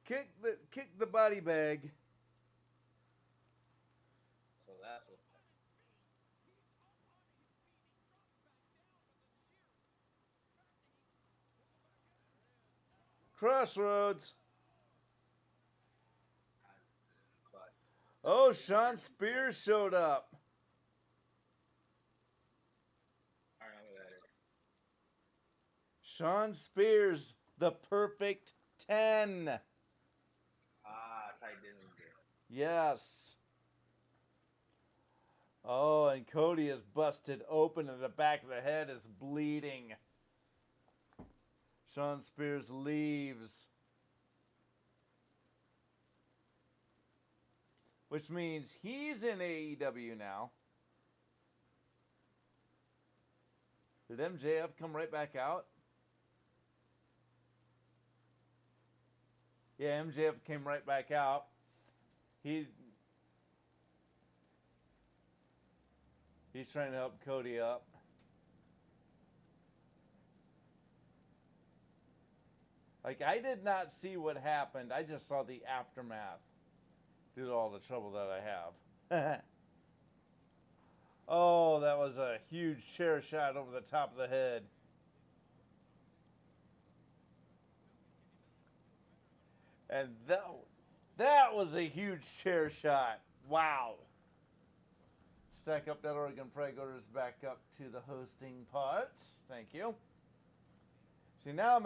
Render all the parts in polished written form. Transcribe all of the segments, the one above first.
kick the body bag. So that's what. Crossroads. But Oh, Sean Spears showed up. I don't know who that is. Sean Spears, the perfect 10. Ah, Ty Dillinger. Yes. Oh, and Cody is busted open and the back of the head is bleeding. Sean Spears leaves. Which means he's in AEW now. Did MJF come right back out? Yeah, MJF came right back out. He's trying to help Cody up. Like, I did not see what happened. I just saw the aftermath due to all the trouble that I have. Oh, that was a huge chair shot over the top of the head. And that was a huge chair shot. Wow. Stack up that Oregon Pride goes back up to the hosting parts. Thank you. See, now I'm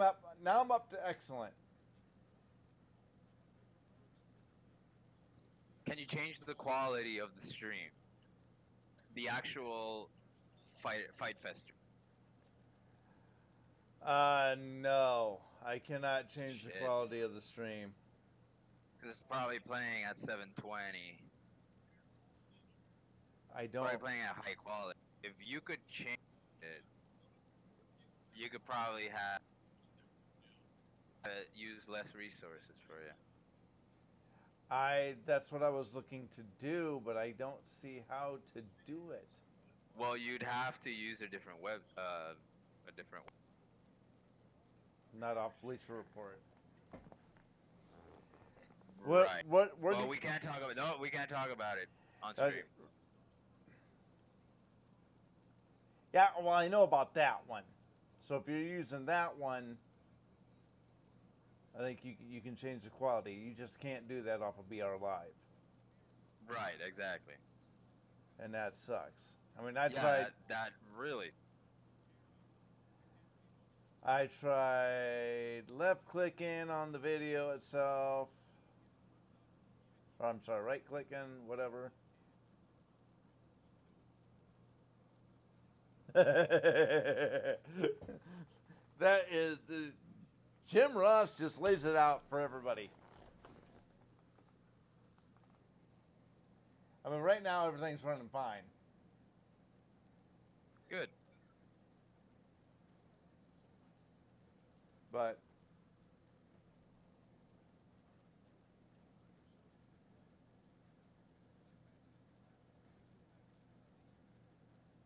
up to excellent. Can you change the quality of the stream? The actual fight fest. No. I cannot change the Shit. quality of the stream. Because it's probably playing at 720. I Probably don't. playing at high quality. If you could change it, you could probably have use less resources for you. That's what I was looking to do, but I don't see how to do it. Well, you'd have to use a different a different. Not off Bleacher Report. Right. What Well, we can't talk about we can't talk about it on stream. Yeah, well, I know about that one. So if you're using that one, I think you can change the quality. You just can't do that off of BR Live. Right, exactly. And that sucks. I mean, I Yeah, tried. that really. I tried left clicking on the video itself. Or, I'm sorry, right clicking, whatever. That is Jim Ross just lays it out for everybody. I mean, right now everything's running fine. Good. But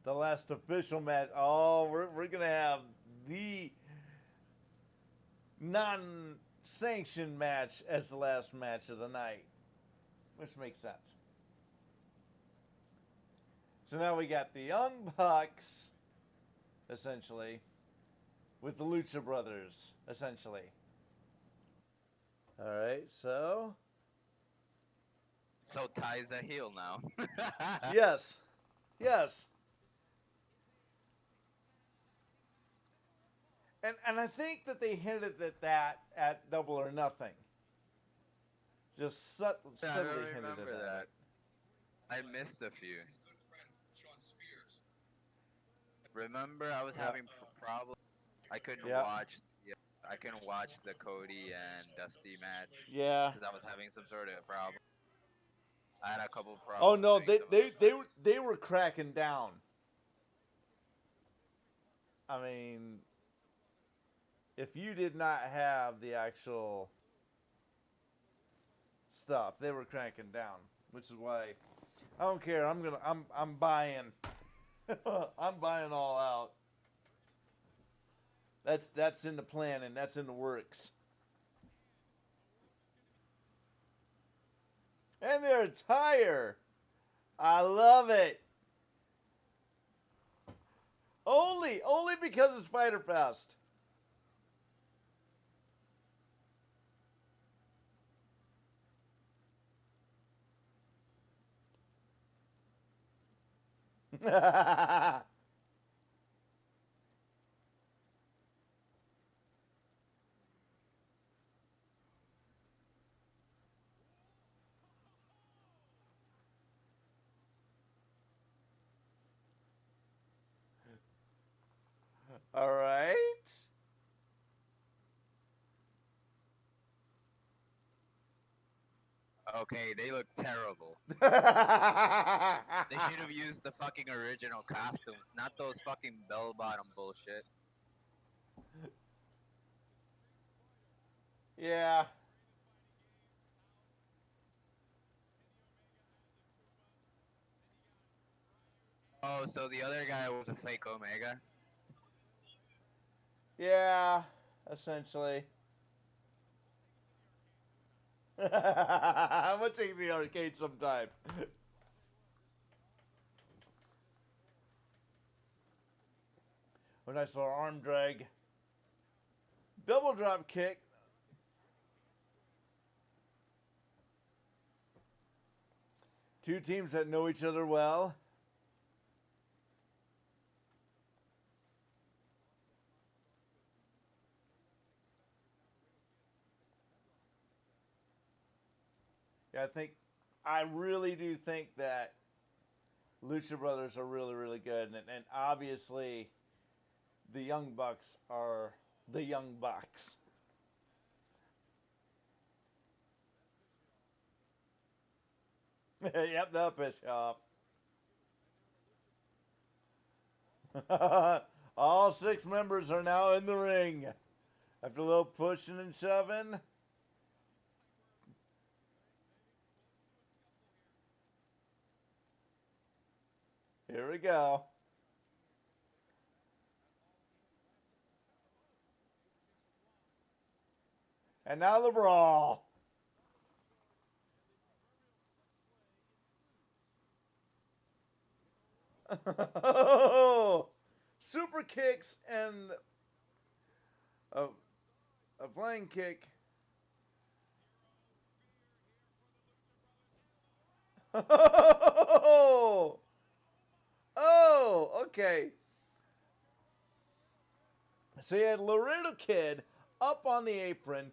the last official match, oh, we're going to have the non-sanctioned match as the last match of the night, which makes sense. So now we got the Young Bucks, essentially, with the Lucha Brothers, essentially. All right, so. So Ty's a heel now. Yes. Yes. And I think that they hinted at that at Double or Nothing. Just subtly I don't hinted remember at that. it. I missed a few. Remember, I was having problems. I couldn't watch. I couldn't watch the Cody and Dusty match. Yeah. Because I was having some sort of problem. I had a couple problems. Oh no, they were cracking down. I mean, if you did not have the actual stuff, they were cranking down, which is why I don't care. I'm buying. I'm buying all out. That's in the plan and that's in the works. And their attire. I love it. Only because it's Fyter Fest. All right. Okay, they look terrible. They should have used the fucking original costumes, not those fucking bell-bottom bullshit. Yeah. Oh, so the other guy was a fake Omega? Yeah, essentially. I'm gonna take the arcade sometime. A nice little arm drag. Double drop kick. Two teams that know each other well. Yeah, I really do think that Lucha Brothers are really, really good. And obviously, the Young Bucks are the Young Bucks. Yep, they'll piss you off. All 6 members are now in the ring. After a little pushing and shoving. Here we go. And now the brawl. Super kicks and a flying kick. Oh, okay. So you had Laredo Kid up on the apron,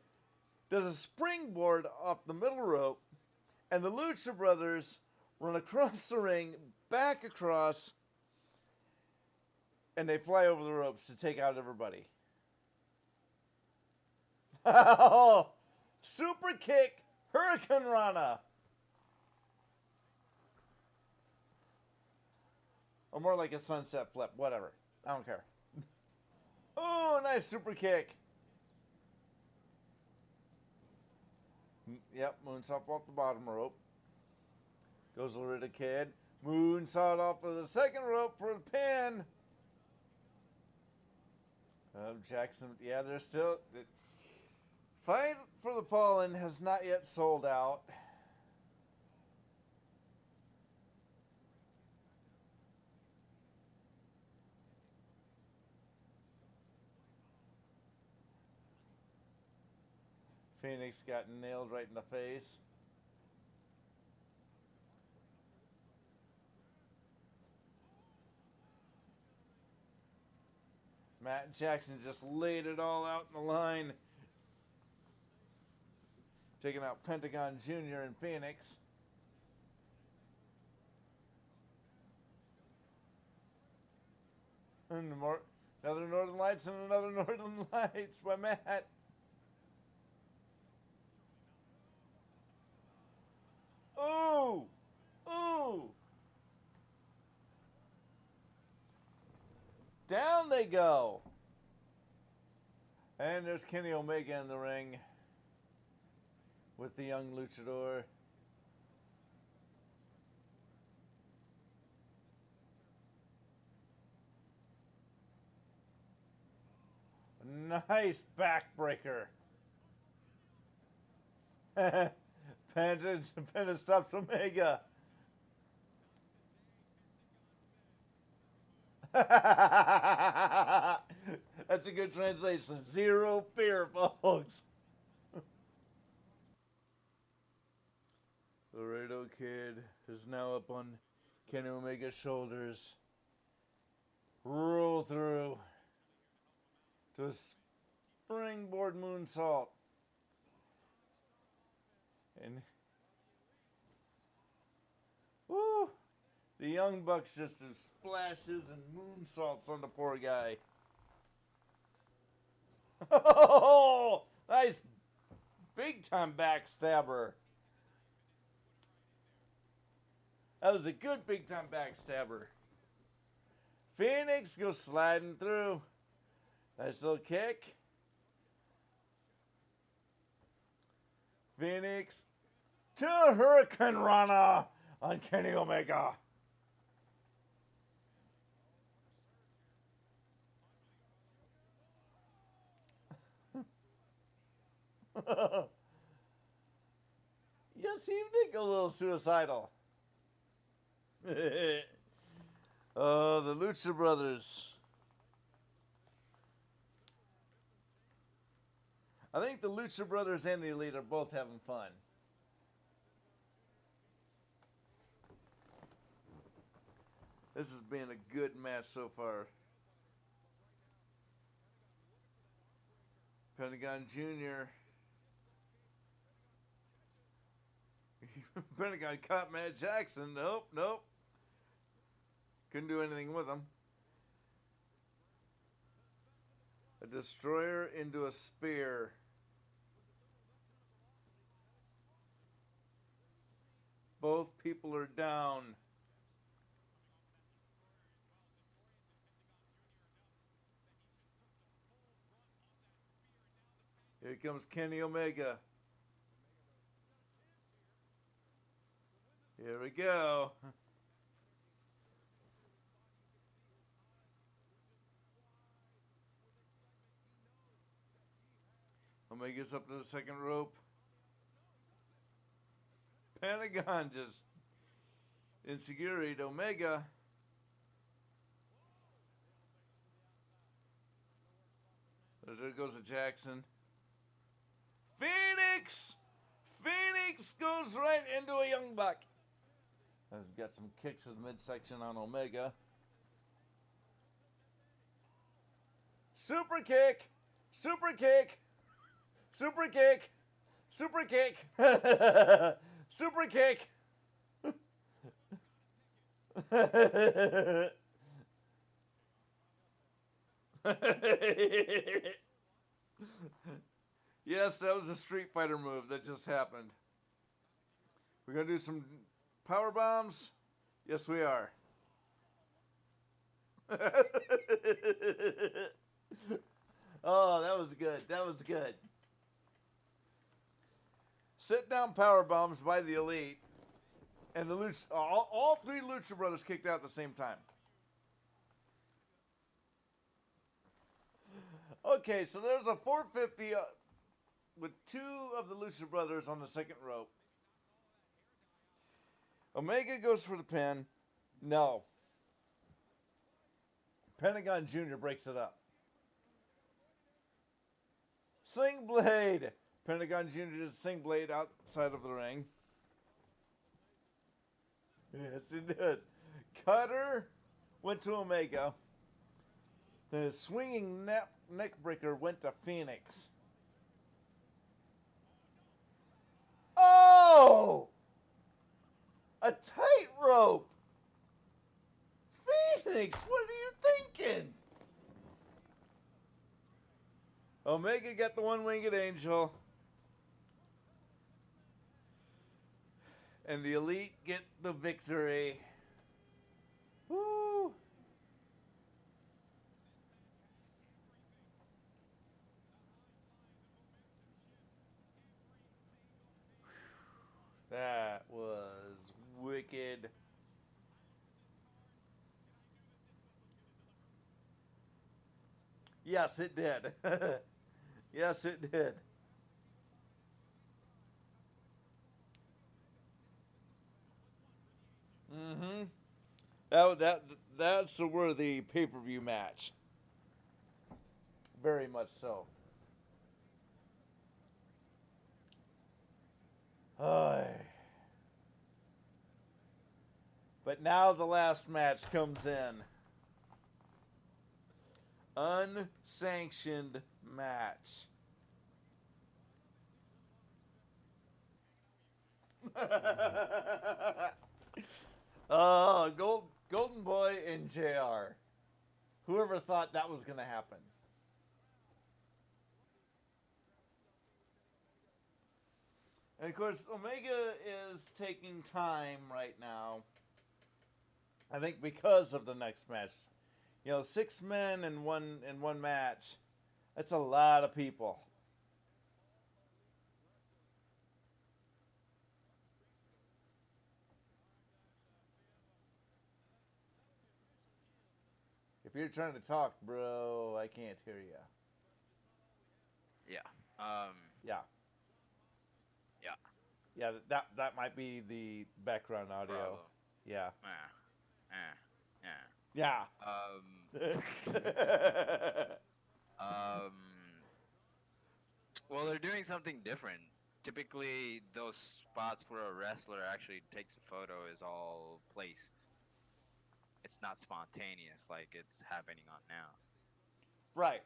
does a springboard off the middle rope, and the Lucha Brothers run across the ring, back across, and they fly over the ropes to take out everybody. Oh, super kick, Hurricane Rana. Or more like a sunset flip, whatever. I don't care. Oh, nice super kick. Yep, moonsault off the bottom rope. Goes Laredo Kid. Moonsault off of the second rope for the pin. Jackson, yeah, they're still. Fight for the Fallen has not yet sold out. Phoenix got nailed right in the face. Matt Jackson just laid it all out in the line. Taking out Pentagon Jr. and Phoenix. And another Northern Lights and another Northern Lights by Matt. Ooh! Ooh! Down they go. And there's Kenny Omega in the ring with the young luchador. Nice backbreaker. Penta stops Omega. That's a good translation. Zero fear, folks. Laredo Kid is now up on Kenny Omega's shoulders. Roll through to a springboard moonsault. And woo! The Young Bucks just do splashes and moonsaults on the poor guy. Oh, nice big time backstabber. That was a good big time backstabber. Phoenix goes sliding through. Nice little kick. Phoenix to Hurricane Rana on Kenny Omega. Yes, he did go a little suicidal. Oh, the Lucha Brothers. I think the Lucha Brothers and the Elite are both having fun. This has been a good match so far. Pentagon Jr. Pentagon caught Matt Jackson. Nope. Couldn't do anything with him. A destroyer into a spear. Both people are down. Here comes Kenny Omega. Here we go. Omega's up to the second rope. Pentagon just insecurity to Omega. There goes a Jackson. Phoenix goes right into a Young Buck. I've got some kicks to the midsection on Omega. Super kick. Super kick. Super kick. Super kick. Super kick. Yes, that was a Street Fighter move that just happened. We're going to do some power bombs. Yes, we are. Oh, that was good. That was good. Sit down power bombs by the Elite. And the Lucha, all three Lucha Brothers kicked out at the same time. Okay, so there's a 450 with two of the Lucha Brothers on the second rope. Omega goes for the pin. No. Pentagon Jr. breaks it up. Sling Blade. Pentagon Jr. does Sling Blade outside of the ring. Yes, he does. Cutter went to Omega. The swinging neck breaker went to Phoenix. Oh! A tightrope! Phoenix, what are you thinking? Omega got the one-winged angel. And the Elite get the victory. Woo! That was wicked. Yes, it did. Yes, it did. Mm-hmm. That's a worthy pay-per-view match. Very much so. Ay. But now the last match comes in. Unsanctioned match. Golden Boy and JR. Whoever thought that was going to happen? And of course, Omega is taking time right now. I think because of the next match. 6 men in one match. That's a lot of people. If you're trying to talk, bro, I can't hear you. Yeah. Yeah. Yeah. Yeah, that might be the background audio. Problem. Yeah. Yeah. Yeah. Well, they're doing something different. Typically, those spots where a wrestler actually takes a photo is all placed. It's not spontaneous like it's happening on now. Right.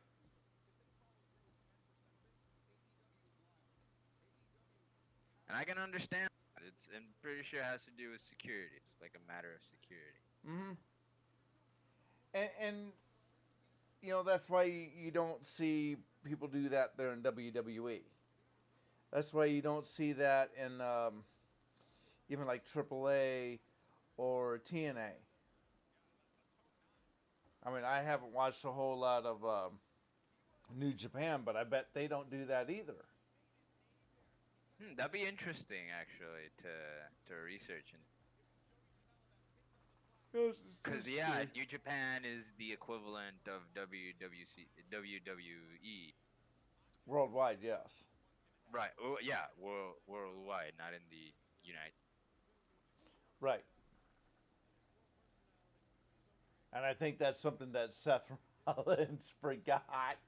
And I can understand that. I'm pretty sure it has to do with security. It's like a matter of security. Mm-hmm. And that's why you don't see people do that there in WWE. That's why you don't see that in even like AAA or TNA. I mean, I haven't watched a whole lot of New Japan, but I bet they don't do that either. That'd be interesting, actually, to research. Because New Japan is the equivalent of WWE. Worldwide, yes. Right. Oh, yeah. Worldwide, not in the United. Right. And I think that's something that Seth Rollins forgot.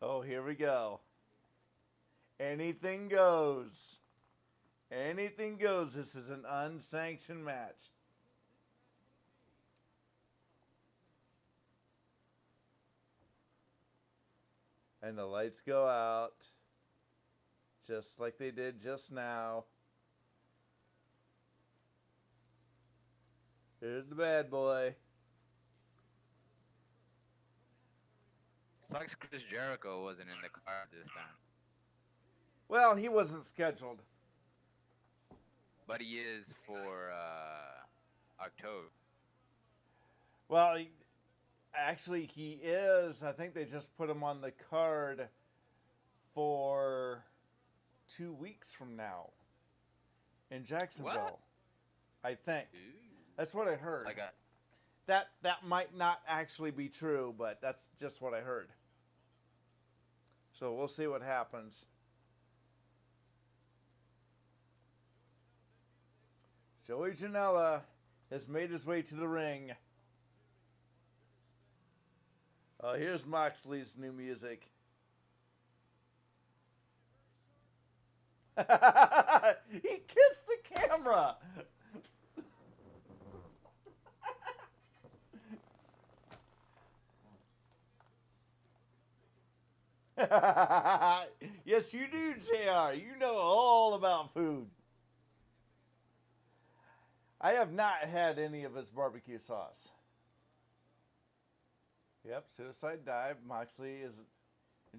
Oh, here we go. Anything goes. Anything goes. This is an unsanctioned match. And the lights go out. Just like they did just now. Here's the bad boy. Sucks Chris Jericho wasn't in the card this time. Well, he wasn't scheduled. But he is for October. Well, actually, he is. I think they just put him on the card for 2 weeks from now in Jacksonville. What? I think. Ooh. That's what I heard. Like That might not actually be true, but that's just what I heard. So we'll see what happens. Joey Janela has made his way to the ring. Here's Moxley's new music. He kissed the camera. Yes, you do, JR. You know all about food. I have not had any of his barbecue sauce. Yep, suicide dive. Moxley and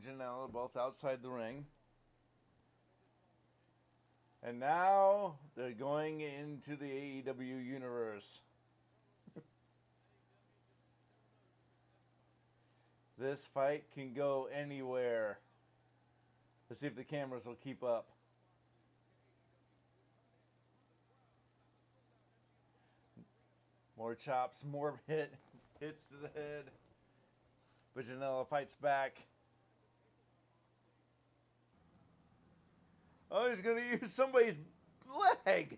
Janela both outside the ring. And now they're going into the AEW universe. This fight can go anywhere. Let's see if the cameras will keep up. More chops, more hits to the head. But Janela fights back. Oh, he's going to use somebody's leg.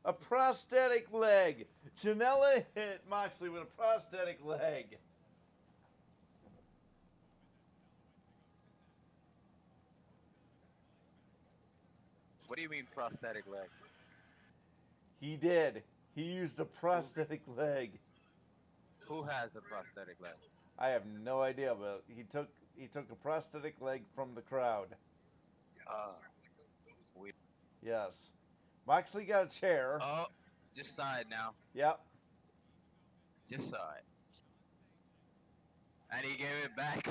A prosthetic leg. Janela hit Moxley with a prosthetic leg. What do you mean prosthetic leg? He did. He used a prosthetic leg. Who has a prosthetic leg? I have no idea, but he took a prosthetic leg from the crowd. Weird. Yes. Moxley got a chair. Oh, just saw it now. Yep. Just saw it. And he gave it back.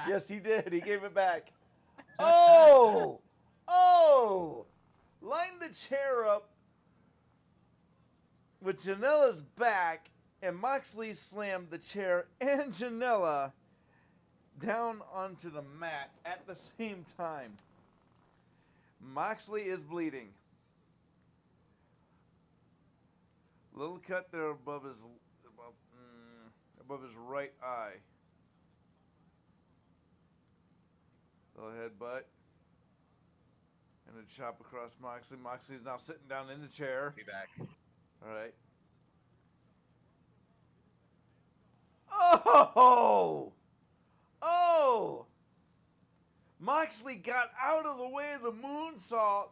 Yes, he did. He gave it back. Oh! Oh! Lined the chair up with Janela's back, and Moxley slammed the chair and Janela down onto the mat at the same time. Moxley is bleeding. Little cut there above his right eye. Little headbutt. And a chop across Moxley. Moxley's now sitting down in the chair. Be back. All right. Oh! Oh! Moxley got out of the way of the moonsault,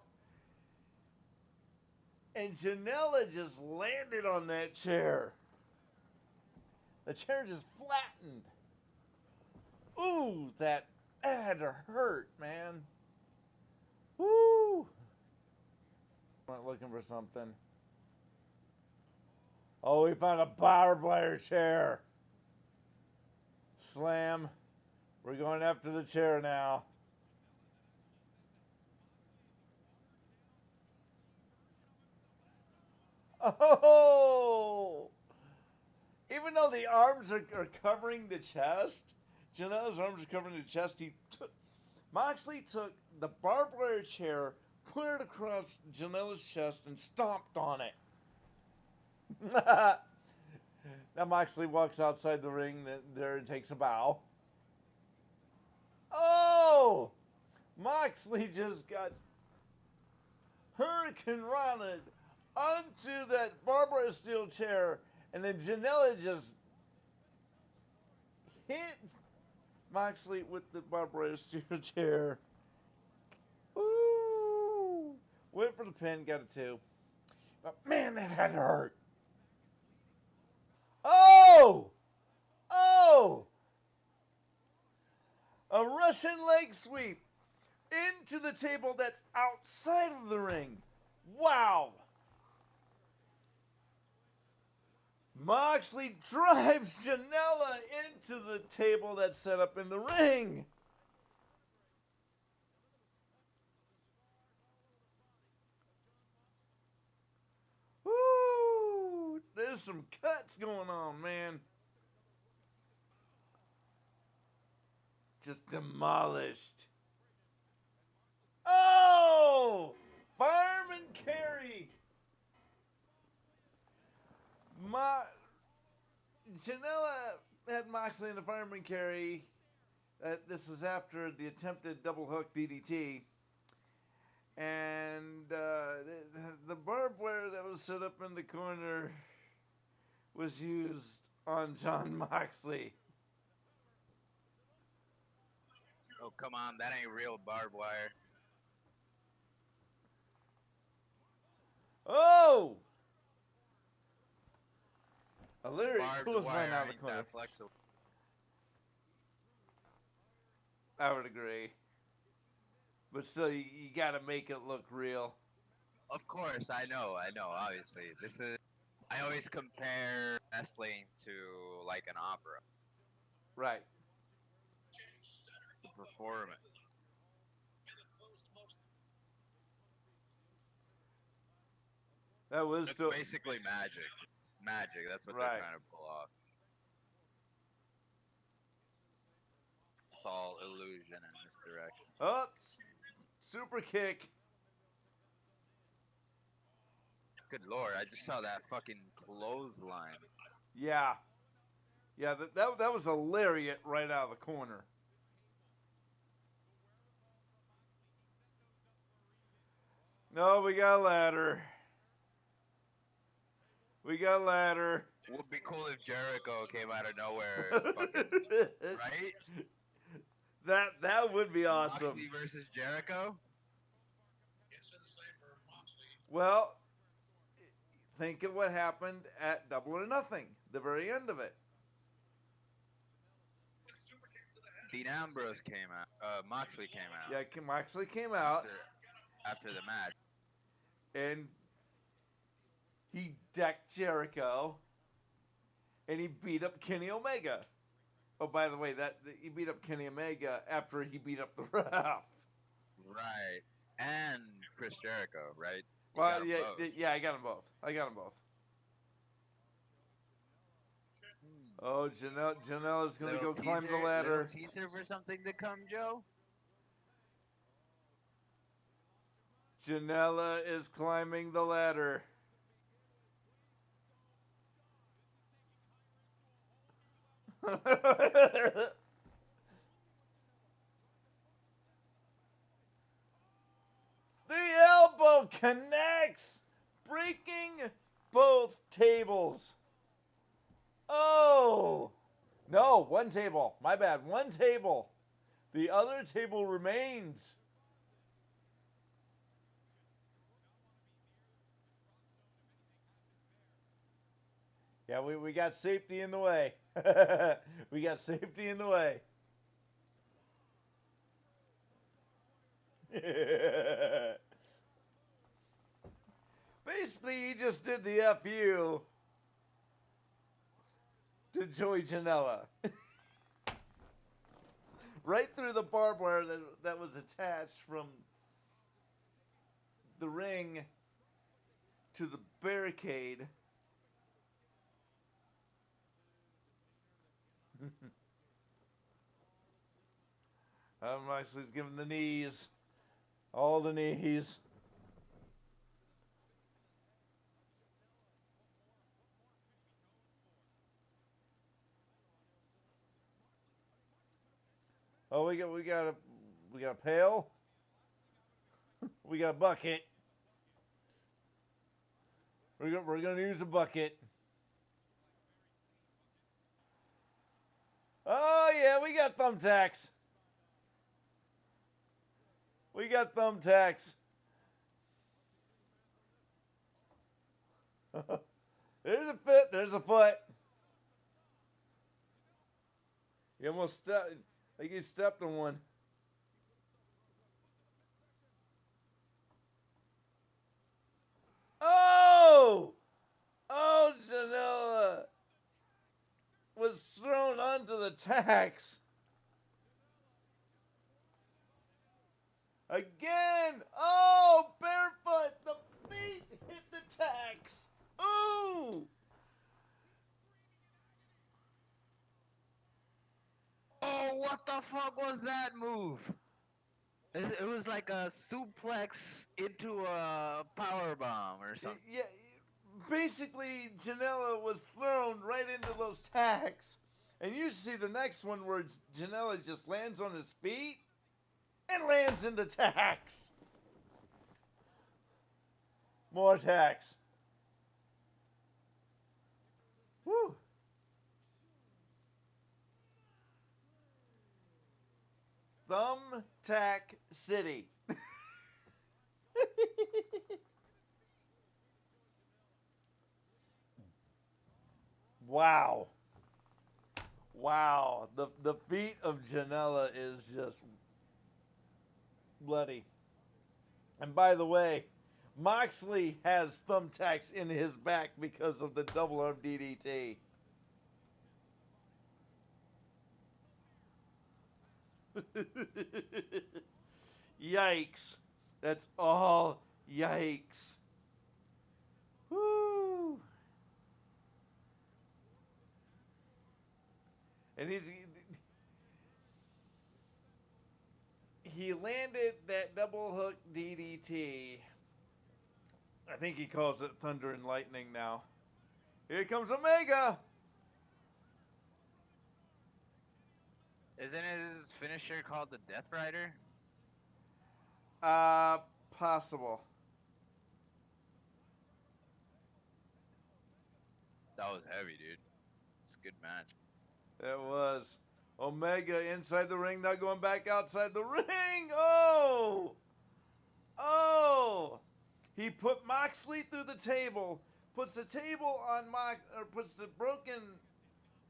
and Janela just landed on that chair. The chair just flattened. Ooh, that had to hurt, man. Woo! Went looking for something. Oh, we found a barbed wire chair. Slam. We're going after the chair now. Oh! Even though the arms are covering the chest, Janela's arms are covering the chest, Moxley took the barbed wire chair, put it across Janela's chest, and stomped on it. Now Moxley walks outside the ring there and takes a bow. Oh! Moxley just got Hurricane Ronald onto that barbed wire steel chair, and then Janela just hit Moxley with the barbed wire steel chair. Ooh! Went for the pin, got it too. But man, that had to hurt. Oh! Oh! A Russian leg sweep into the table that's outside of the ring. Wow! Moxley drives Janela into the table that's set up in the ring. Woo! There's some cuts going on, man. Just demolished. Oh! Fireman carry. Janela had Moxley in the fireman carry. This was after the attempted double hook DDT. And the barbed wire that was set up in the corner was used on Jon Moxley. Oh, come on. That ain't real barbed wire. Oh! A Larry Barbed clothesline wire out of the ain't corner. that flexible. I would agree. But still, you got to make it look real. Of course, I know, obviously. I always compare wrestling to like an opera. Right. It's a performance. That was It's still basically magic. It's magic. That's what Right. they're trying to pull off. It's all illusion in this direction. oh, super kick. Good lord, I just saw that fucking clothesline. Yeah. Yeah, that was a lariat right out of the corner. No, we got a ladder. We got a ladder. Would be cool if Jericho came out of nowhere, and fucking, right? That would be awesome. Moxley versus Jericho. Well, think of what happened at Double or Nothing, the very end of it. Dean Ambrose came out. Moxley came out. Yeah, Moxley came out After the match. and he decked Jericho, and he beat up Kenny Omega. Oh, by the way, he beat up Kenny Omega after he beat up the ref. Right. And Chris Jericho, right? You Well, got 'em both. yeah, I got them both. Oh, Janela's going to go climb the ladder. Little teaser for something to come, Joe? Janela is climbing the ladder. The elbow connects, breaking both tables. Oh! No, one table. My bad. One table. The other table remains. Yeah, we got safety in the way. We got safety in the way. Basically, he just did the FU to Joey Janela. Right through the barbed wire that was attached from the ring to the barricade. Moxley's giving the knees. All the knees. Oh, we got a pail. We got a bucket. We're gonna use a bucket. Oh yeah, we got thumbtacks. We got thumbtacks. There's a foot. There's a foot. You almost stepped. Like you stepped on one. Oh! Oh, Janela was thrown onto the tacks. Again! Oh, barefoot! The feet hit the tacks! Ooh! Oh, what the fuck was that move? It was like a suplex into a power bomb or something. Yeah, basically, Janela was thrown right into those tacks. And you see the next one where Janela just lands on his feet and lands in the tacks. More tacks. Woo. Thumbtack City. Wow. Wow. The feet of Janela is just bloody. And by the way, Moxley has thumbtacks in his back because of the double arm DDT. Yikes. That's all yikes. Woo. And he landed that double hook DDT. I think he calls it Thunder and Lightning now. Here comes Omega. Isn't his finisher called the Death Rider? Possible. That was heavy, dude. It's a good match. It was. Omega inside the ring, now going back outside the ring. Oh! Oh! He put Moxley through the table, puts the table on puts the broken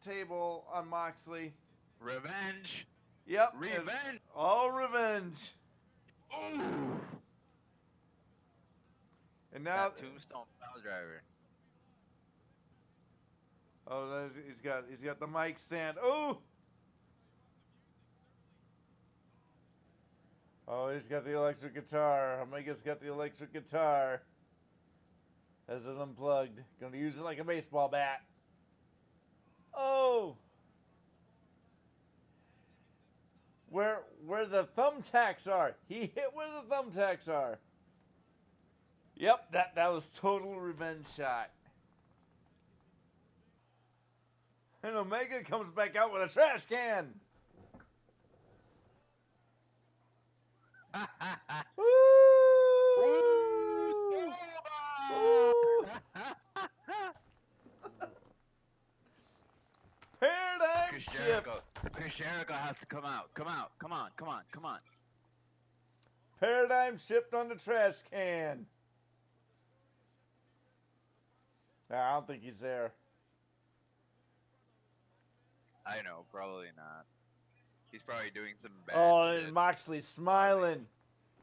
table on Moxley. Revenge. Yep. Revenge. All revenge. Ooh. And now That tombstone pile driver. oh, he's got the mic stand. Oh! Oh, he's got the electric guitar. Omega's got the electric guitar. Has it unplugged. Going to use it like a baseball bat. Oh! Where the thumbtacks are. He hit where the thumbtacks are. Yep, that was total revenge shot. And Omega comes back out with a trash can. Woo! Woo! Paradigm Chris shift. Jericho. Chris Jericho has to come out. Come out. Come on. Come on. Come on. Paradigm shift on the trash can. Nah, I don't think he's there. I know, probably not. He's probably doing some bad Oh, shit. and Moxley's smiling.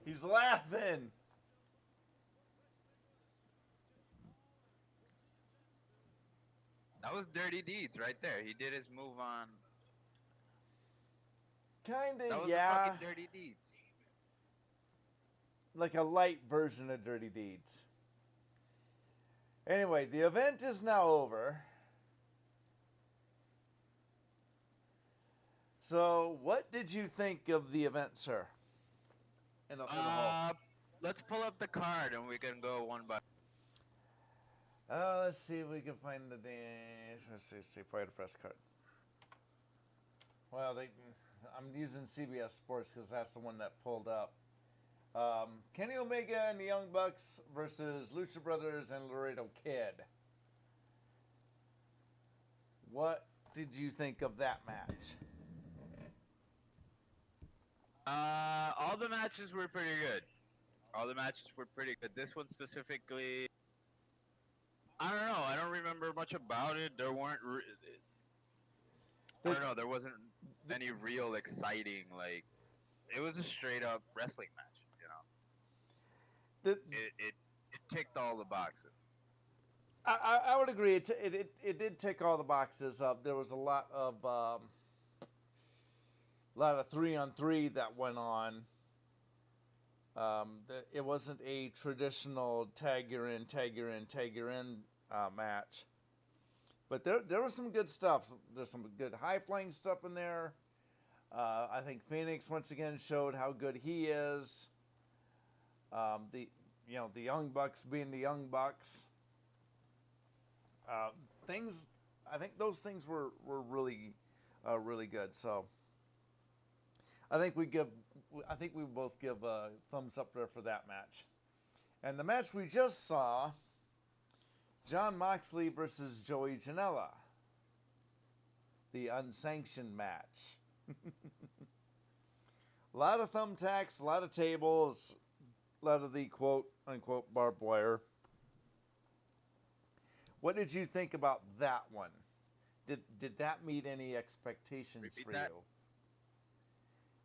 He's laughing. That was Dirty Deeds right there. He did his move on. Kinda, That was yeah. the fucking Dirty Deeds. Like a light version of Dirty Deeds. Anyway, the event is now over. So, what did you think of the event, sir? In a whole. Let's pull up the card and we can go one by. Let's see if we can find the let's see Fyter press card. Well, I'm using CBS Sports because that's the one that pulled up. Kenny Omega and the Young Bucks versus Lucha Brothers and Laredo Kid. What did you think of that match? All the matches were pretty good. All the matches were pretty good. This one specifically, I don't know. I don't remember much about it. There weren't. I don't know. There wasn't any real exciting. Like, it was a straight up wrestling match. You know. It ticked all the boxes. I would agree. It did tick all the boxes up. There was a lot of 3-on-3 that went on. It wasn't a traditional tag you're in match. But there was some good stuff. There's some good high flying stuff in there. I think Phoenix once again showed how good he is. The Young Bucks being the Young Bucks. I think those things were really really good. So I think we both give a thumbs up there for that match. And the match we just saw, Jon Moxley versus Joey Janela. The unsanctioned match. A lot of thumbtacks, a lot of tables, a lot of the quote unquote barbed wire. What did you think about that one? Did that meet any expectations Repeat for that. you?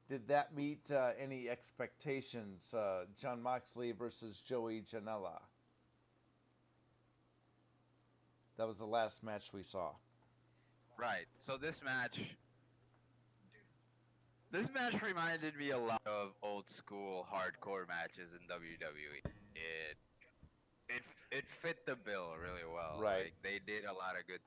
Did that meet any expectations? Jon Moxley versus Joey Janela. That was the last match we saw. Right. So this match reminded me a lot of old school hardcore matches in WWE. It fit the bill really well. Right. Like, they did a lot of good.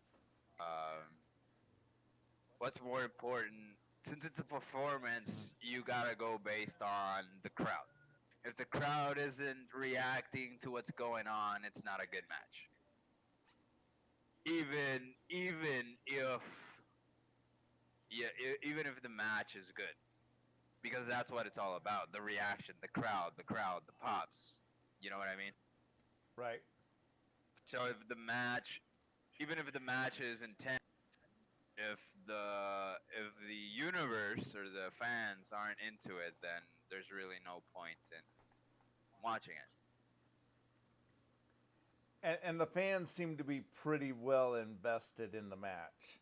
What's more important? Since it's a performance, you gotta go based on the crowd. If the crowd isn't reacting to what's going on, it's not a good match. Even if the match is good, because that's what it's all about: the reaction, the crowd, the pops. You know what I mean? Right. So if the match even if the match is intense, if the universe or the fans aren't into it, then there's really no point in watching it. And the fans seem to be pretty well invested in the match.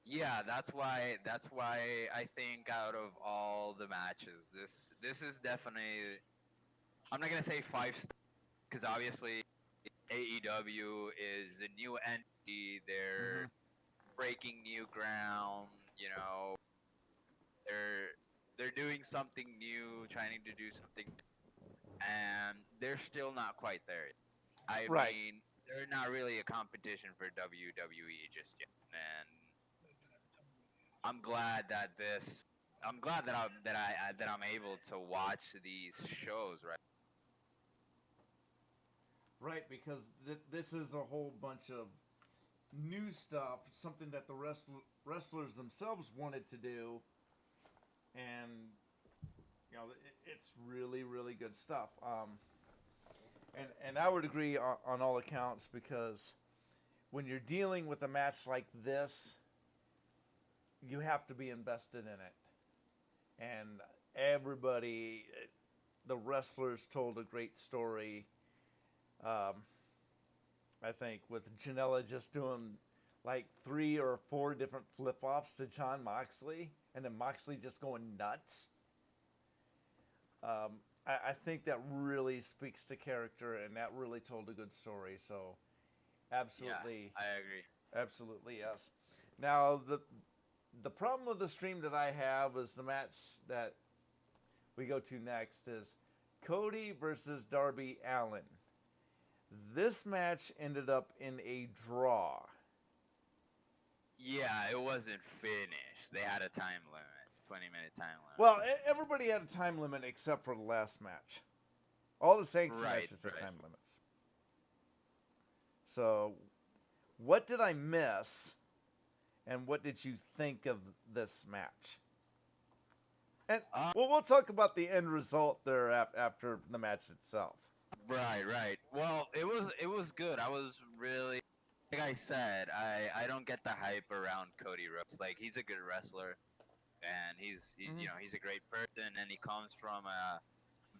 Yeah, that's why I think out of all the matches, this is definitely, I'm not gonna say 5 stars because obviously AEW is a new entity. They're Hmm. breaking new ground. You know, they're they're doing something new, trying to do something, and they're still not quite there. I Right. mean, they're not really a competition for WWE just yet, and I'm glad that this. I'm glad that I'm able to watch these shows, right? Right, because this is a whole bunch of new stuff, something that the wrestlers themselves wanted to do, and it's really really good stuff. And I would agree on all accounts because when you're dealing with a match like this, you have to be invested in it, and everybody, the wrestlers told a great story. Um, I think with Janela just doing like 3 or 4 different flip offs to John Moxley, and then Moxley just going nuts. I think that really speaks to character, and that really told a good story. So, Yeah, absolutely, I agree. absolutely yes. Now the problem with the stream that I have is the match that we go to next is Cody versus Darby Allin. This match ended up in a draw. Yeah, it wasn't finished. They had a time limit, 20-minute time limit. Well, everybody had a time limit except for the last match. All the sanction Right, matches had right. time limits. So, what did I miss, and what did you think of this match? And Uh, well, we'll talk about the end result there after the match itself. right, right. Well, it was good. I was really, like I said, I don't get the hype around Cody Rhodes. Like he's a good wrestler, and Mhm. he's a great person, and he comes from a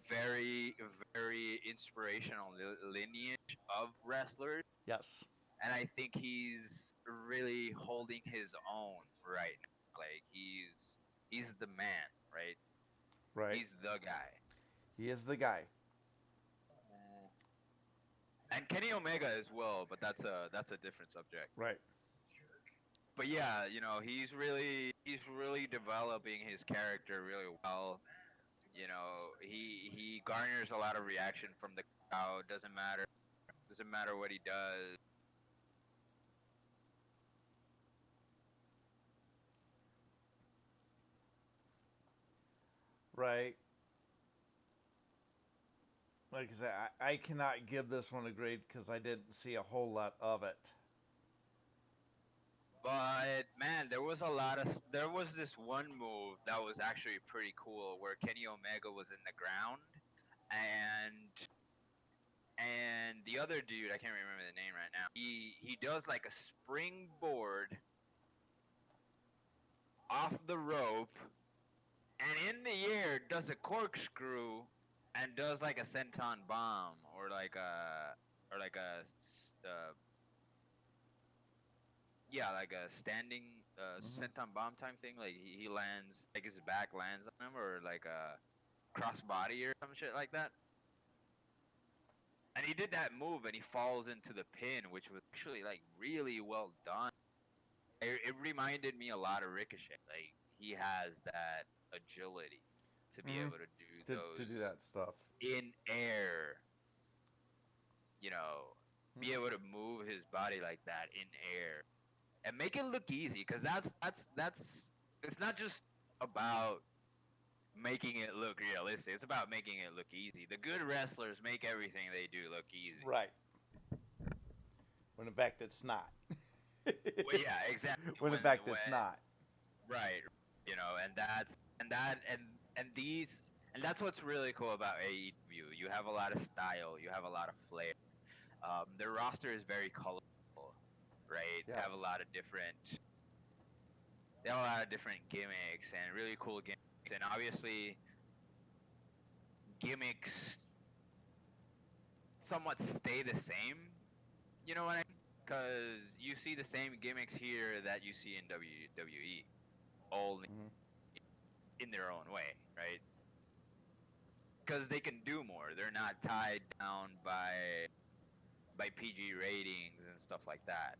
very very inspirational lineage of wrestlers, Yes. and I think he's really holding his own right now. Like he's the man, right? Right. He's the guy. He is the guy. And Kenny Omega as well, but that's a different subject. Right. But yeah, he's really developing his character really well. He garners a lot of reaction from the crowd. Doesn't matter what he does. Right. Like I said, I cannot give this one a grade because I didn't see a whole lot of it. But man, there was this one move that was actually pretty cool where Kenny Omega was in the ground and the other dude, I can't remember the name right now. He does like a springboard off the rope and in the air does a corkscrew and does like a senton bomb or like a yeah, like a standing Hmm. senton bomb type thing. Like he lands, like his back lands on him, or like a crossbody or some shit like that. And he did that move, and he falls into the pin, which was actually like really well done. It reminded me a lot of Ricochet. Like he has that agility to be Hmm. able to do To do those that stuff. in air. You know, be able to move his body like that in air and make it look easy. Because that's it's not just about making it look realistic. It's about making it look easy. The good wrestlers make everything they do look easy. Right. When in fact it's not. Well, yeah, exactly. When in When fact it's when not. right, and that's and that and these and that's what's really cool about AEW. You have a lot of style. You have a lot of flair. Their roster is very colorful. right? Yes. They have a lot of different gimmicks and really cool gimmicks, and obviously gimmicks somewhat stay the same. You know what I mean? Because you see the same gimmicks here that you see in WWE, all Mhm. in their own way, right? Because they can do more. They're not tied down by PG ratings and stuff like that.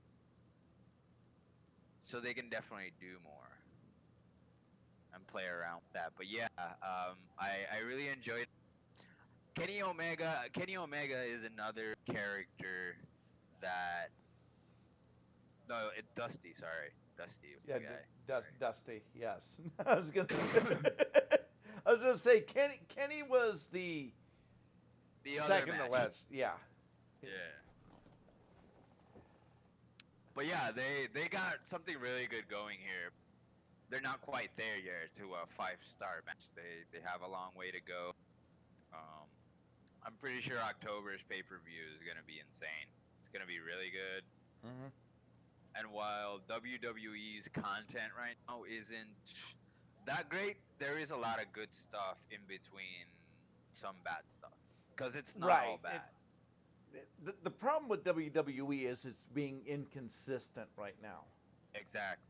So they can definitely do more and play around with that. But yeah, I really enjoyed Kenny Omega. Kenny Omega is another character that Dusty. Sorry, Dusty was Yeah, the guy. Dusty. Yes, I was gonna. I was gonna say Kenny was the The other second to match. last. Yeah. Yeah. But yeah, they got something really good going here. They're not quite there yet to a 5-star match. They have a long way to go. Um, I'm pretty sure October's pay-per-view is gonna be insane. It's gonna be really good. Mm-hmm. And while WWE's content right now isn't that great, there is a lot of good stuff in between some bad stuff. Because it's not Right. all bad. The problem with WWE is it's being inconsistent right now. Exactly.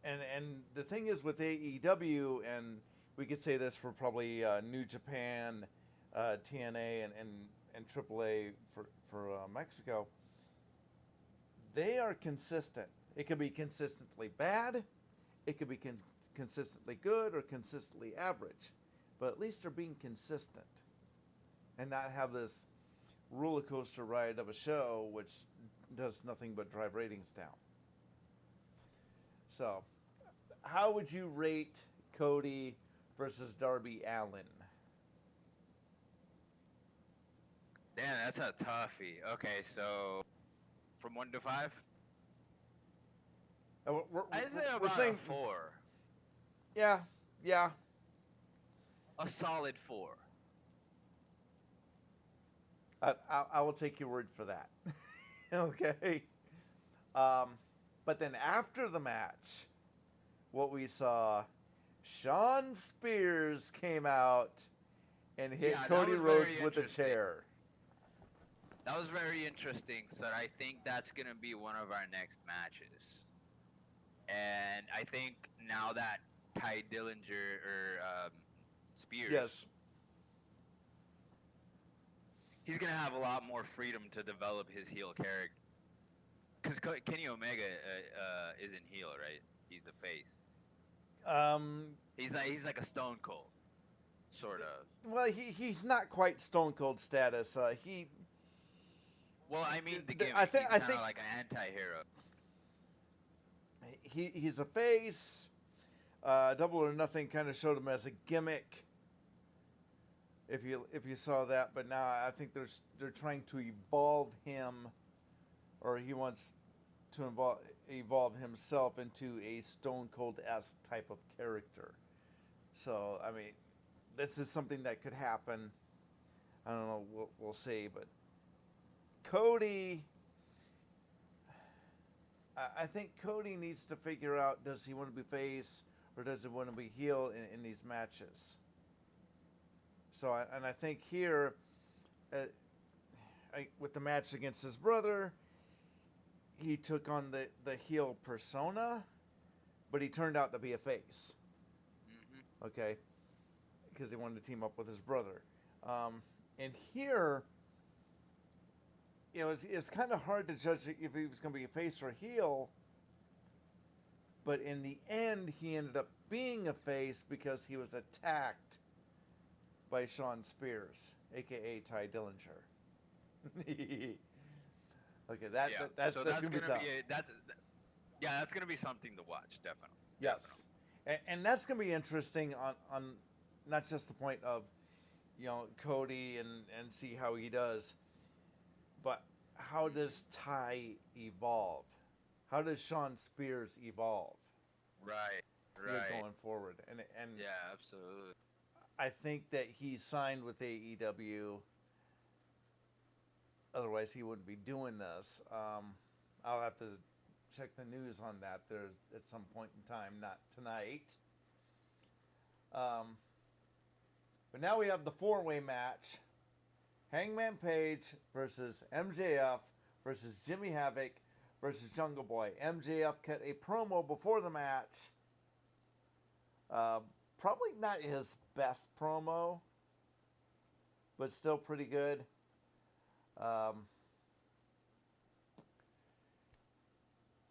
And the thing is with AEW, and we could say this for probably New Japan, TNA, and AAA for Mexico, they are consistent. It could be consistently bad, it could be consistently good, or consistently average, but at least they're being consistent, and not have this roller coaster ride of a show which does nothing but drive ratings down. So, how would you rate Cody versus Darby Allin? Damn, that's a toughie. Okay, so from 1 to 5, I'd say We're about saying a 4, yeah, a solid 4. I will take your word for that. Okay. But then after the match, what we saw, Shawn Spears came out and hit Yeah, that Cody was Rhodes very with a interesting. chair. That was very interesting. So I think that's gonna be one of our next matches. And I think now that Ty Dillinger or Spears, Yes. he's gonna have a lot more freedom to develop his heel character. Because Kenny Omega isn't heel, right? He's a face. He's like a Stone Cold, sort of. Well, he's not quite Stone Cold status. Well, I mean the th- gimmick. I think- He's I kind of think- like an anti-hero. He's a face. Double or Nothing kind of showed him as a gimmick. If you saw that, but now I think they're trying to evolve him, or he wants to evolve himself into a Stone Cold-esque type of character. So I mean, this is something that could happen. I don't know. We'll see, but Cody. I think Cody needs to figure out, does he want to be face or does he want to be heel in these matches? So, I think here, with the match against his brother, he took on the heel persona, but he turned out to be a face. Mm-hmm. Okay? Because he wanted to team up with his brother. And here, it's kind of hard to judge if he was going to be a face or a heel. But in the end, he ended up being a face because he was attacked by Shawn Spears, a.k.a. Ty Dillinger. Okay, that's that's gonna be tough. That's gonna be something to watch, definitely. Yes, Definitely. and that's gonna be interesting on not just the point of Cody and see how he does, but how does Ty evolve? How does Shawn Spears evolve? Right. Going forward, and Yeah, absolutely. I think that he signed with AEW. Otherwise, he wouldn't be doing this. I'll have to check the news on that. There's at some point in time, not tonight. But now we have the four-way match: Hangman Page versus MJF versus Jimmy Havoc versus Jungle Boy. MJF cut a promo before the match. Probably not his best promo, but still pretty good.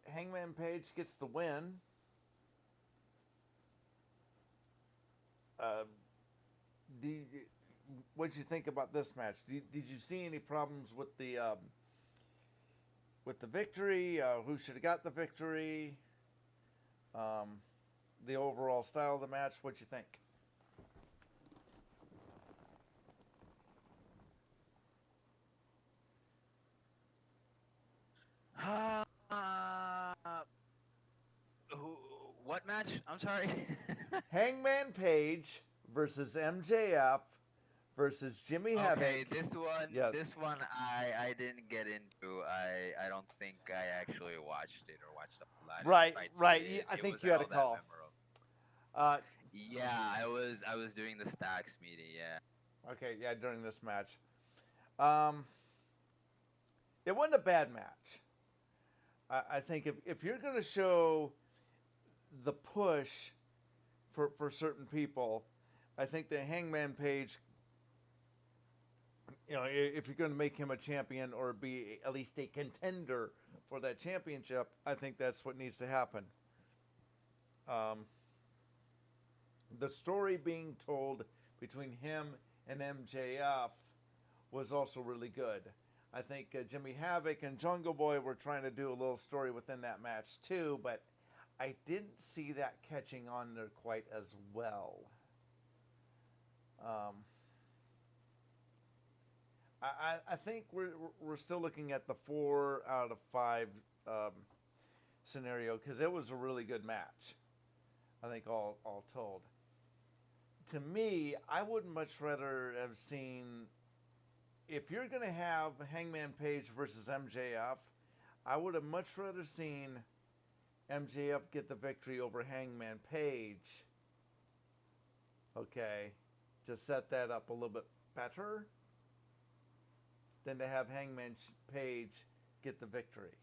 Hangman Page gets the win. What did you think about this match? Did you see any problems with the victory? Who should have got the victory? The overall style of the match. What'd you think? What match? I'm sorry. Hangman Page versus MJF versus Jimmy Havoc. Okay, this one. Yes. This one I didn't get into. I don't think I actually watched it or watched a lot. Right, If right. did, I it think wasn't you had a all that call. memorable. Yeah, I was doing the stacks meeting. Yeah. Okay, yeah, during this match. It wasn't a bad match. I think if you're going to show the push for certain people, I think that Hangman Page, if you're going to make him a champion or be at least a contender for that championship, I think that's what needs to happen. The story being told between him and MJF was also really good. I think Jimmy Havoc and Jungle Boy were trying to do a little story within that match too, but I didn't see that catching on there quite as well. I think we're still looking at the 4 out of 5 scenario, because it was a really good match. I think all told. To me, I would much rather have seen, if you're going to have Hangman Page versus MJF, I would have much rather seen MJF get the victory over Hangman Page. Okay, to set that up a little bit better than to have Hangman Page get the victory.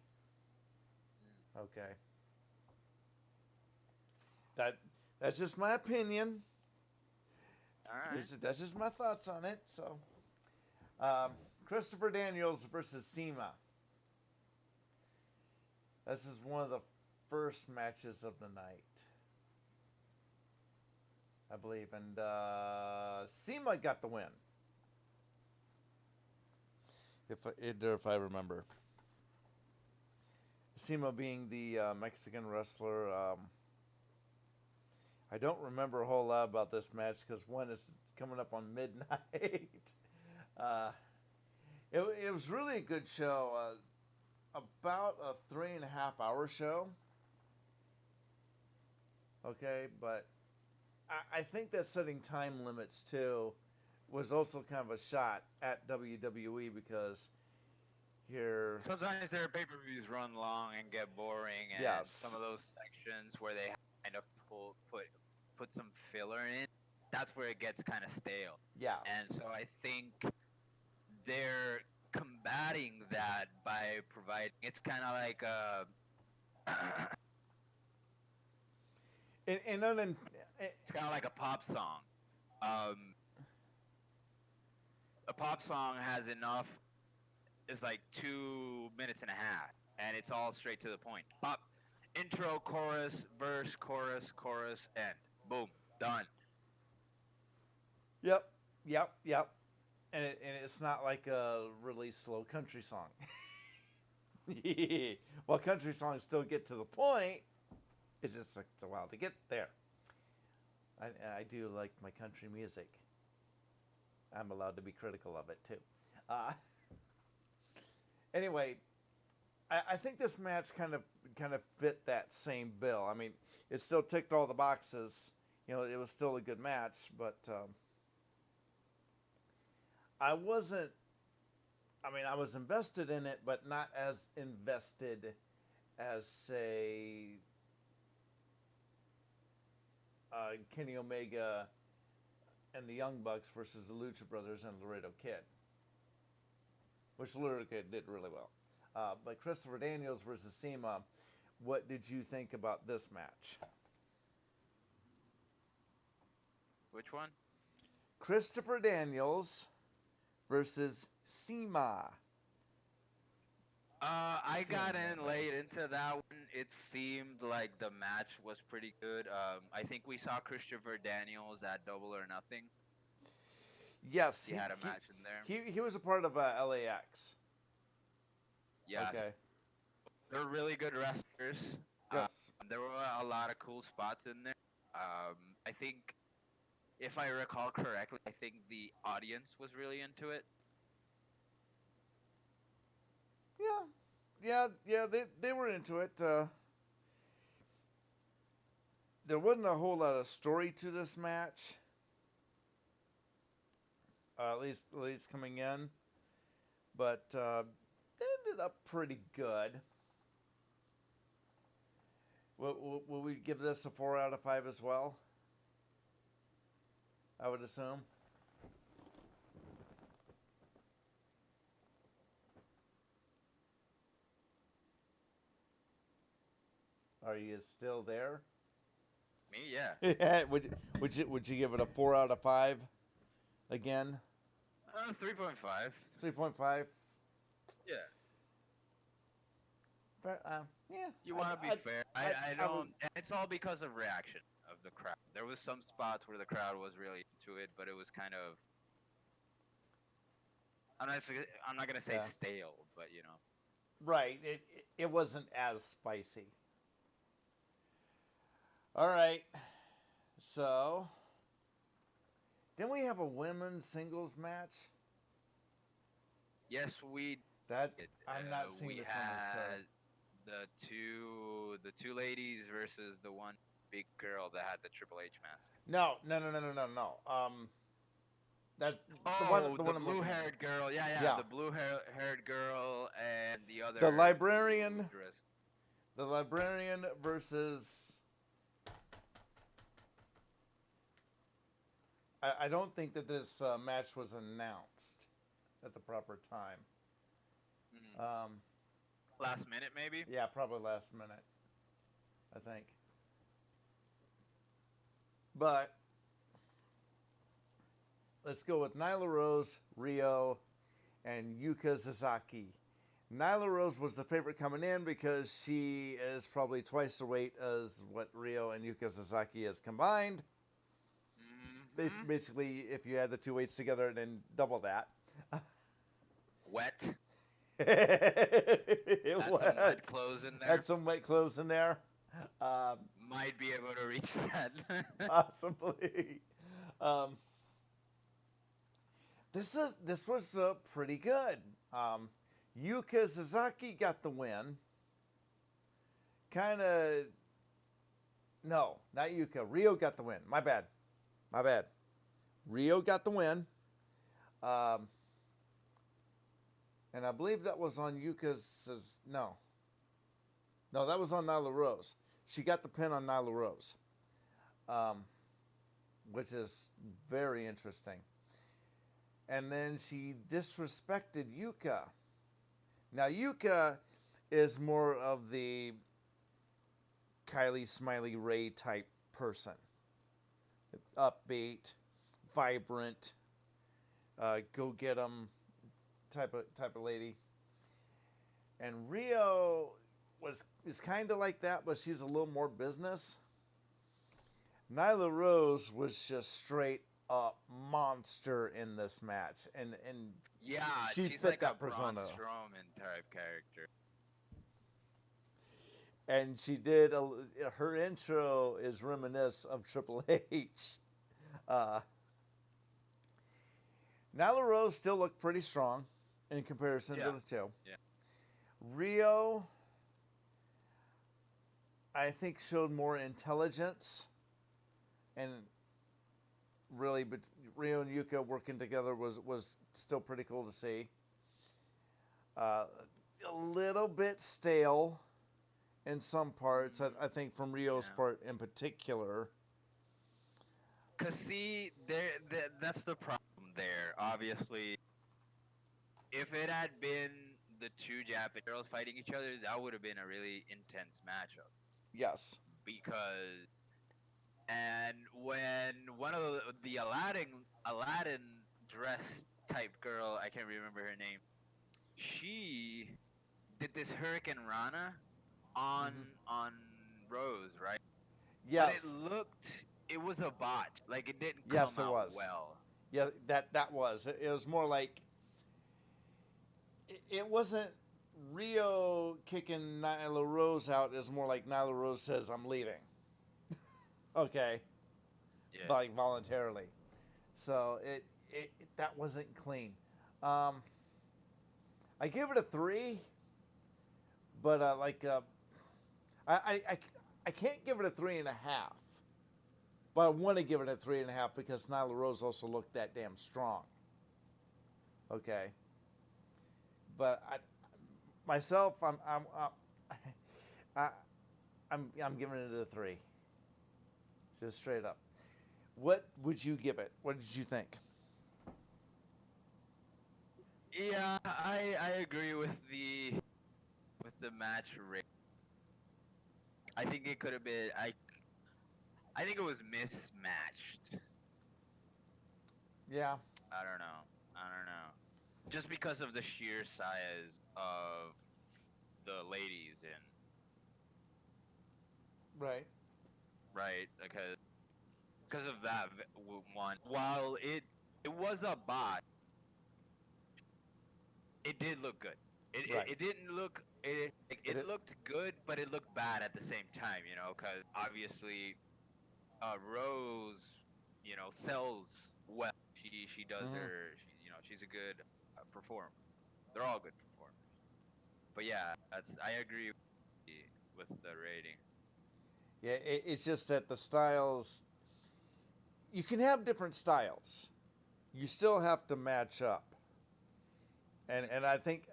Okay. That's just my opinion. All right. That's just my thoughts on it. So, Christopher Daniels versus SEMA. This is one of the first matches of the night, I believe, and SEMA got the win. If I remember, SEMA being the Mexican wrestler. I don't remember a whole lot about this match because one is coming up on midnight. It was really a good show. About a 3.5 hour show. Okay, but I think that setting time limits too was also kind of a shot at WWE, because here Sometimes their pay-per-views run long and get boring, and Yes. some of those sections where they kind of put some filler in, that's where it gets kind of stale. yeah. And so I think they're combating that by providing. It's kind of like it's kind of like a pop song. A pop song has enough. It's like 2 minutes and a half, and it's all straight to the point. Pop, intro, chorus, verse, chorus, end. Boom, done. Yep. And it's not like a really slow country song. Well, country songs still get to the point. It just takes a while to get there. I do like my country music. I'm allowed to be critical of it too. Anyway, I think this match kind of fit that same bill. I mean, it still ticked all the boxes. It was still a good match, but I was invested in it, but not as invested as, say, Kenny Omega and the Young Bucks versus the Lucha Brothers and Laredo Kid, which Laredo Kid did really well. But Christopher Daniels versus SEMA, what did you think about this match? Which one? Christopher Daniels versus SEMA. I got in late into that one. It seemed like the match was pretty good. I think we saw Christopher Daniels at Double or Nothing. Yes, He had a match in there. He was a part of LAX. Yeah, Okay. they're really good wrestlers. Yes. There were a lot of cool spots in there. I think, if I recall correctly, I think the audience was really into it. Yeah, they were into it. There wasn't a whole lot of story to this match. At least coming in. But it ended up pretty good. Will we give this a 4 out of 5 as well? I would assume. Are you still there? Me, yeah. would you give it a 4 out of 5 again? 3.5. 3.5. Yeah. Yeah. You want to be fair. I don't. And it's all because of reaction of the crowd. There was some spots where the crowd was really into it, but it was kind of. I'm not gonna say stale, but you know. Right. It wasn't as spicy. All right. So, didn't we have a women's singles match? Yes, we. That I'm not seeing we this had the two ladies versus the one big girl that had the Triple H mask. No. That's the blue-haired girl. Yeah. The blue-haired girl and the other. The librarian. The librarian versus. I don't think that this match was announced at the proper time. Mm-hmm. Last minute, maybe? Yeah, probably last minute, I think. But let's go with Nyla Rose, Rio, and Yuka Sasaki. Nyla Rose was the favorite coming in because she is probably twice the weight as what Rio and Yuka Sasaki is combined. Mm-hmm. Basically, if you add the two weights together, then double that. Wet. That's some wet clothes in there. That's some wet clothes in there. Might be able to reach that. Possibly. This was pretty good. Yuka Sasaki got the win. No, not Yuka. Rio got the win. My bad. Rio got the win. And I believe that was on Yuka's. No, that was on Nyla Rose. She got the pin on Nyla Rose, which is very interesting. And then she disrespected Yuka. Now, Yuka is more of the Kylie Smiley Ray type person. Upbeat, vibrant, go get 'em type of lady. And Rio is kind of like that, but she's a little more business. Nyla Rose was just straight up monster in this match, and yeah, she she's fit like that a Braun persona. Strowman type character. And she did her intro is reminiscent of Triple H. Nyla Rose still looked pretty strong in comparison to the two. Yeah. Rio, I think, showed more intelligence, and really, but Rio and Yuka working together was still pretty cool to see. A little bit stale in some parts. I think from Rio's Yeah. part in particular. Cause see, that's the problem there. Obviously, if it had been the two Japanese girls fighting each other, that would have been a really intense matchup. Yes. Because and when one of the Aladdin dress type girl, I can't remember her name, she did this Hurricane Rana on Hmm. on Rose, right? But Yes. it was a botch. Like it didn't Yes, come it out was. well. Yeah, that was. It was more like it wasn't Rio kicking Nyla Rose out. It was more like Nyla Rose says, "I'm leaving." Okay, Yeah. like voluntarily. So that wasn't clean. Um, I give it a 3, but I, I I I can't give it a 3.5. But I want to give it a 3.5 because Nyla Rose also looked that damn strong. Okay, but myself, I, I'm giving it a 3, just straight up. What would you give it? What did you think? Yeah, I agree with the match rate. I think it could have been I think it was mismatched. Yeah, I don't know. I don't know. Just because of the sheer size of the ladies in right. right because of that one. While it was a bot, it did look good. Right. It didn't look it like, it It looked good, but it looked bad at the same time. You know, because obviously Rose, you know, sells well. She does mhm. she's a good performer. They're all good performers. But yeah, I agree with the rating. Yeah, it's just that the styles. You can have different styles. You still have to match up, and I think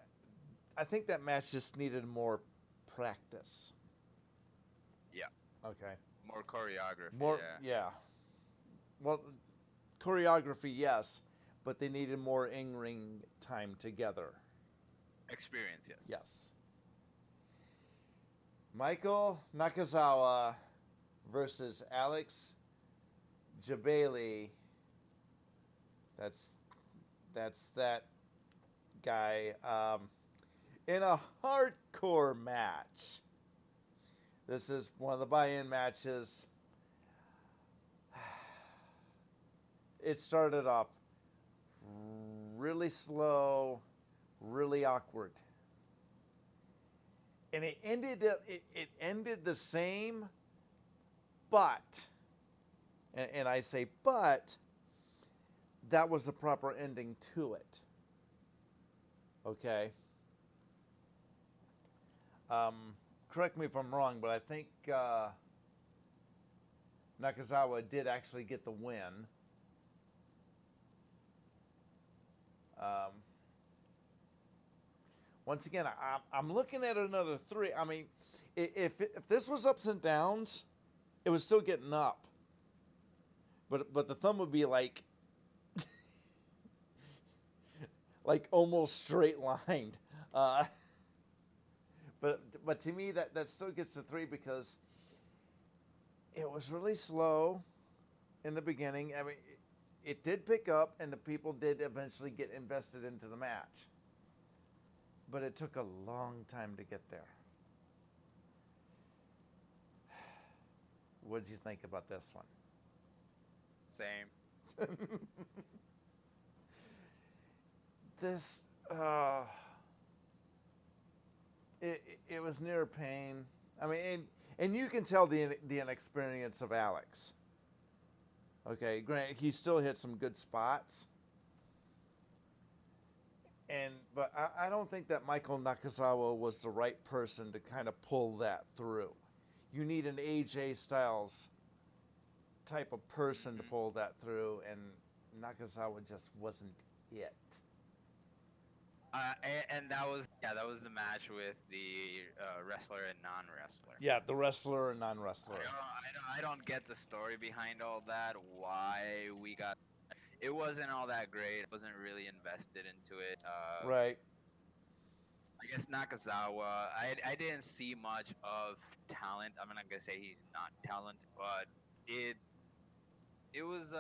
that match just needed more practice. Yeah, Okay. more choreography. More. Yeah, Yeah. Well, choreography, yes, but they needed more in-ring time together. experience. Yes. Yes. Michael Nakazawa versus Alex Jabali. That's that guy in a hardcore match. This is one of the buy-in matches. It started off really slow, really awkward, and it ended the same, but and I say but that was the proper ending to it. Okay. Um, Correct me if I'm wrong, but I think Nakazawa did actually get the win. Um, Once again, I'm looking at another 3. I mean, if this was ups and downs, it was still getting up. But the thumb would be like almost straight lined. Uh, but to me that still gets to 3 because it was really slow in the beginning. I mean, it did pick up, and the people did eventually get invested into the match. But it took a long time to get there. What did you think about this Same. one? This, uh, it was near pain. I mean, and you can tell the inexperience of Alex. Okay, granted, he still hit some good spots. But I don't think that Michael Nakazawa was the right person to kind of pull that through. You need an AJ Styles type of person to Hmm. pull that through, and Nakazawa just wasn't it. And that was the match with the wrestler and non-wrestler. Yeah, the wrestler and I non-wrestler. I don't get the story behind all that. Why we got it wasn't all that great. I wasn't really invested into it. Right. I guess Nakazawa. I didn't see much of talent. I'm not gonna say he's not talented, but it it was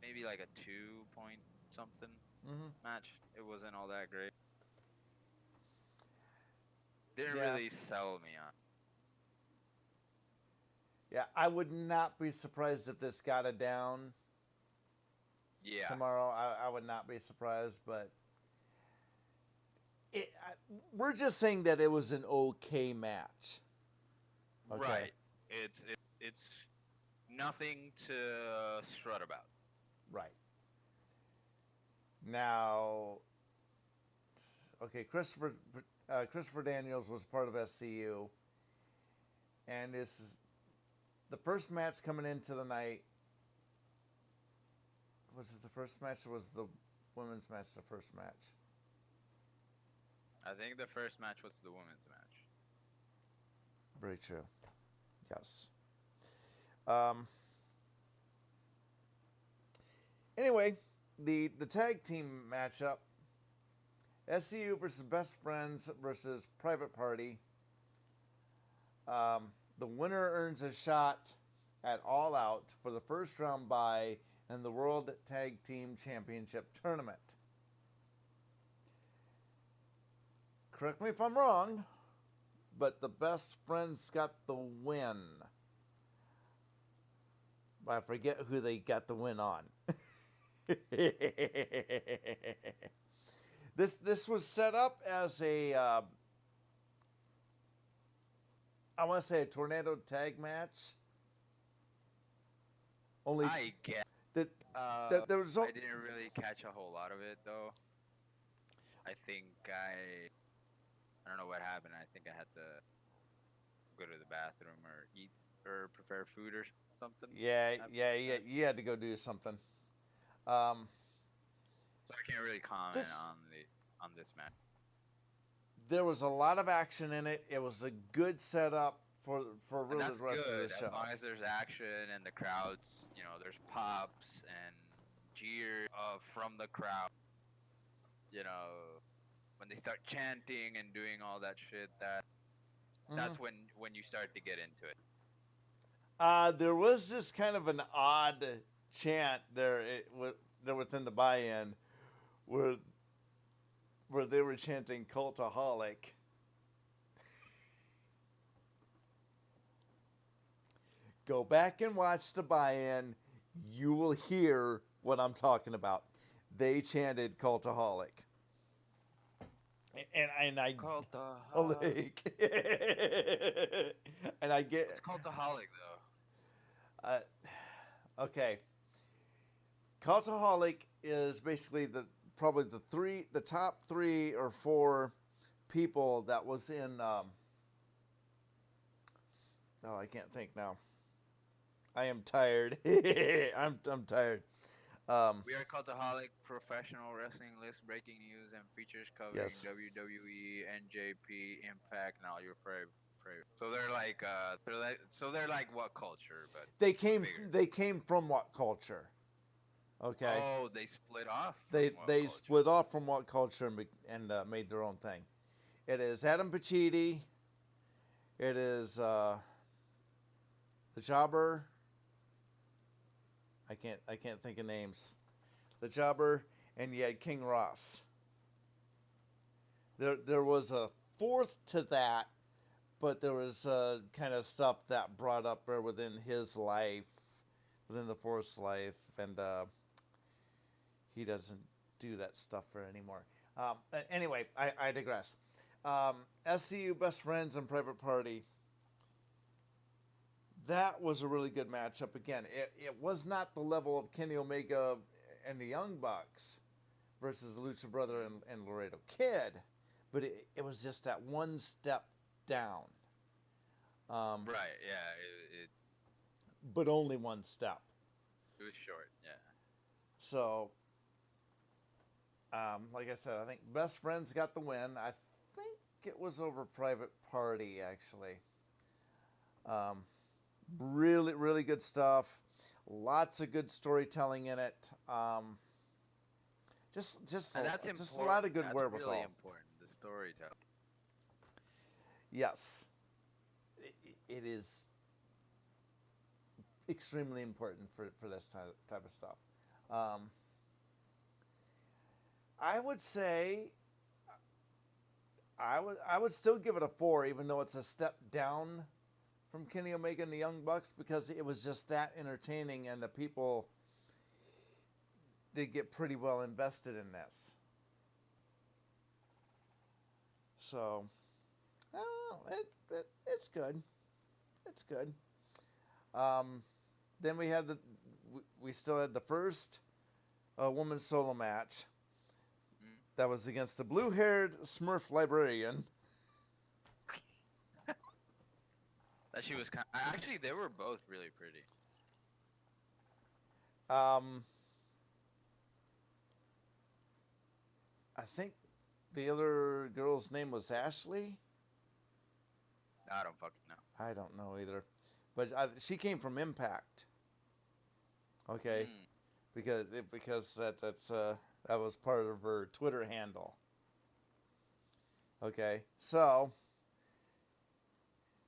maybe like a 2 point something Mm-hmm. match. It wasn't all that great. Didn't Yeah. really sell me on. Yeah, I would not be surprised if this got a down Yeah. tomorrow. I would not be surprised, but we're just saying that it was an okay match. Okay. Right. It's nothing to strut about. Right. Now, okay, Christopher Daniels was part of SCU, and this is the first match coming into the night. Was it the first match, or was the women's match the first match? I think the first match was the women's match. Very true. Yes. Anyway, the tag team matchup: SCU versus Best Friends versus Private Party. The winner earns a shot at All Out for the first round bye in the World Tag Team Championship Tournament. Correct me if I'm wrong, but the Best Friends got the win. But I forget who they got the win on. This was set up as a I want to say a tornado tag match. Only I get. that there was I didn't really catch a whole lot of it though. I think I don't know what happened. I think I had to go to the bathroom or eat or prepare food or something. yeah, you had to go do something. So I can't really comment on this match. There was a lot of action in it. It was a good setup for And really that's the rest good of the show. as long as there's action and the crowds. You know, there's pops and cheer from the crowd. You know, when they start chanting and doing all that shit, that's when you start to get into it. There was this kind of an odd chant there within the buy-in where they were chanting Cultaholic. Go back and watch the buy-in. You will hear what I'm talking about. They chanted Cultaholic. And I Cultaholic. and I get It's Cultaholic though. Okay. Cultaholic is basically probably the top 3 or 4 people that was in I can't think now. I am tired. I'm tired. We are Cultaholic, professional wrestling list, breaking news and features covering Yes. WWE, NJP, Impact, and all your favorite. So they're like what culture? But They came bigger. from What Culture. Okay. Oh, they split off. They from What they Culture. split off from What Culture and made their own thing. It is Adam Pacitti. It is the Jobber. I can't think of names. The Jobber, and you had King Ross. There was a 4th to that, but there was kind of stuff that brought up there within his life, within the Force life, and he doesn't do that stuff for anymore. Anyway, I digress. SCU Best Friends and Private Party. That was a really good matchup. Again, it was not the level of Kenny Omega and the Young Bucks versus the Lucha Brother and Laredo Kid, but it was just that one step down. Right. Yeah. But only one step. It was short. Yeah. So Like I said, I think Best Friends got the win. I think it was over Private Party, actually. Um, really, really good stuff. Lots of good storytelling in it. Just And that's just a important. lot of good That's wherewithal. really important. The storytelling. Yes, it is extremely important for this type of stuff. Um, I would say I would still give it a 4, even though it's a step down from Kenny Omega and the Young Bucks, because it was just that entertaining and the people did get pretty well invested in this. So I don't know, it's good. It's good. Um, then we still had the first women's solo match. Mm. That was against the blue-haired Smurf librarian. That she was actually they were both really pretty. Um, I think the other girl's name was Ashley. I don't fucking know. I don't know either, but she came from Impact. Okay, because that was part of her Twitter handle. Okay, so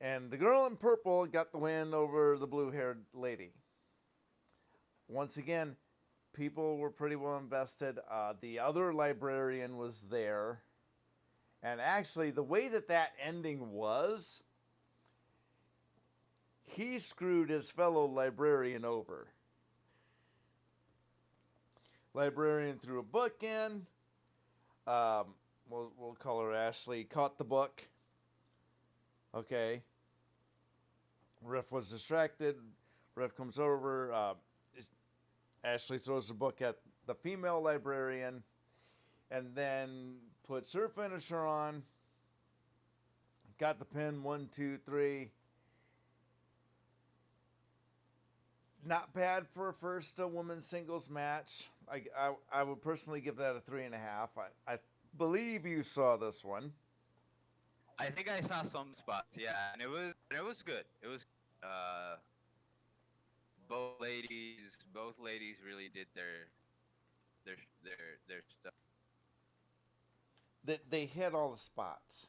and the girl in purple got the win over the blue-haired lady. Once again, people were pretty well invested. The other librarian was there, and actually, the way that ending was, he screwed his fellow librarian over. Librarian threw a book in. We'll call her Ashley. Caught the book. Okay. Ref was distracted. Ref comes over. Ashley throws the book at the female librarian, and then puts her finisher on. Got the pin. 1, 2, 3. Not bad for a first women's singles match. I would personally give that a 3.5. I believe you saw this one. I think I saw some spots, yeah, and it was good. It was both ladies really did their stuff. They hit all the spots.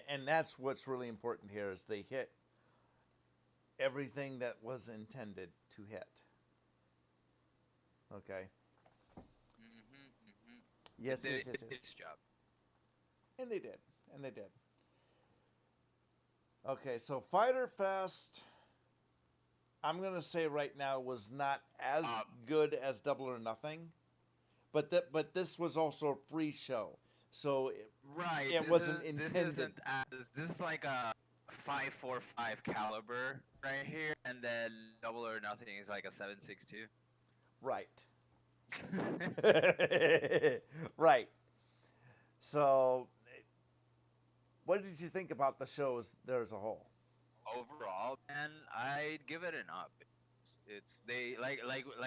And that's what's really important here is they hit everything that was intended to hit. Okay. Yes, It yes, did yes, yes. its job. And they did. And they did. Okay, so Fyter Fest, I'm going to say right now, was not as good as Double or Nothing. But this was also a free show. So it wasn't intended. This is like a 545 caliber right here, and then Double or Nothing is like a 762. Right. Right. So, what did you think about the shows there as a whole? Overall, man, I'd give it an up. It's they like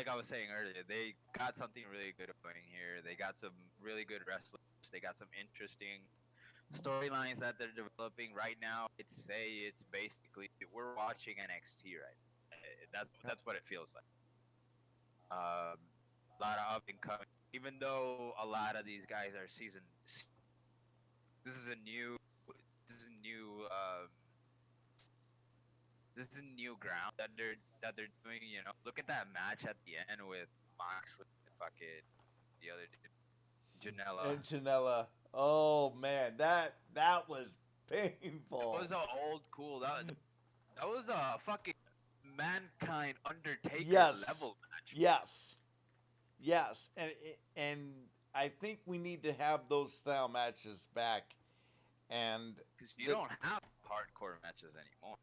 I was saying earlier, they got something really good going here. They got some really good wrestlers. They got some interesting storylines that they're developing right now. It's basically we're watching NXT right now. That's what it feels like. A lot of up and coming. Even though a lot of these guys are seasoned, this is a new this is new ground that they're doing. You know, look at that match at the end with Moxley and fucking the other dude, Janela. And Janela. Oh man, that was painful. That was an old cool. That was a fucking Mankind Undertaker level match. Yes, and I think we need to have those style matches back. And because you don't have hardcore matches anymore.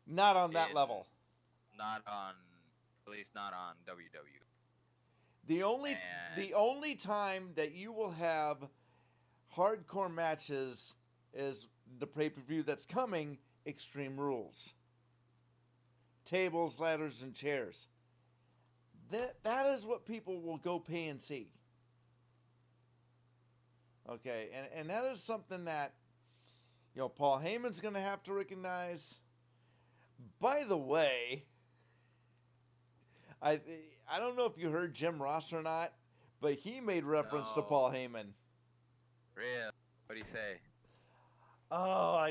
Not on that level. Not on, at least not on WWE. The only time that you will have hardcore matches is the pay-per-view that's coming, Extreme Rules. Tables, ladders, and chairs. that is what people will go pay and see. Okay, and that is something that Paul Heyman's going to have to recognize. By the way, I don't know if you heard Jim Ross or not, but he made reference to No. Paul Heyman. Real. What do you say? Oh,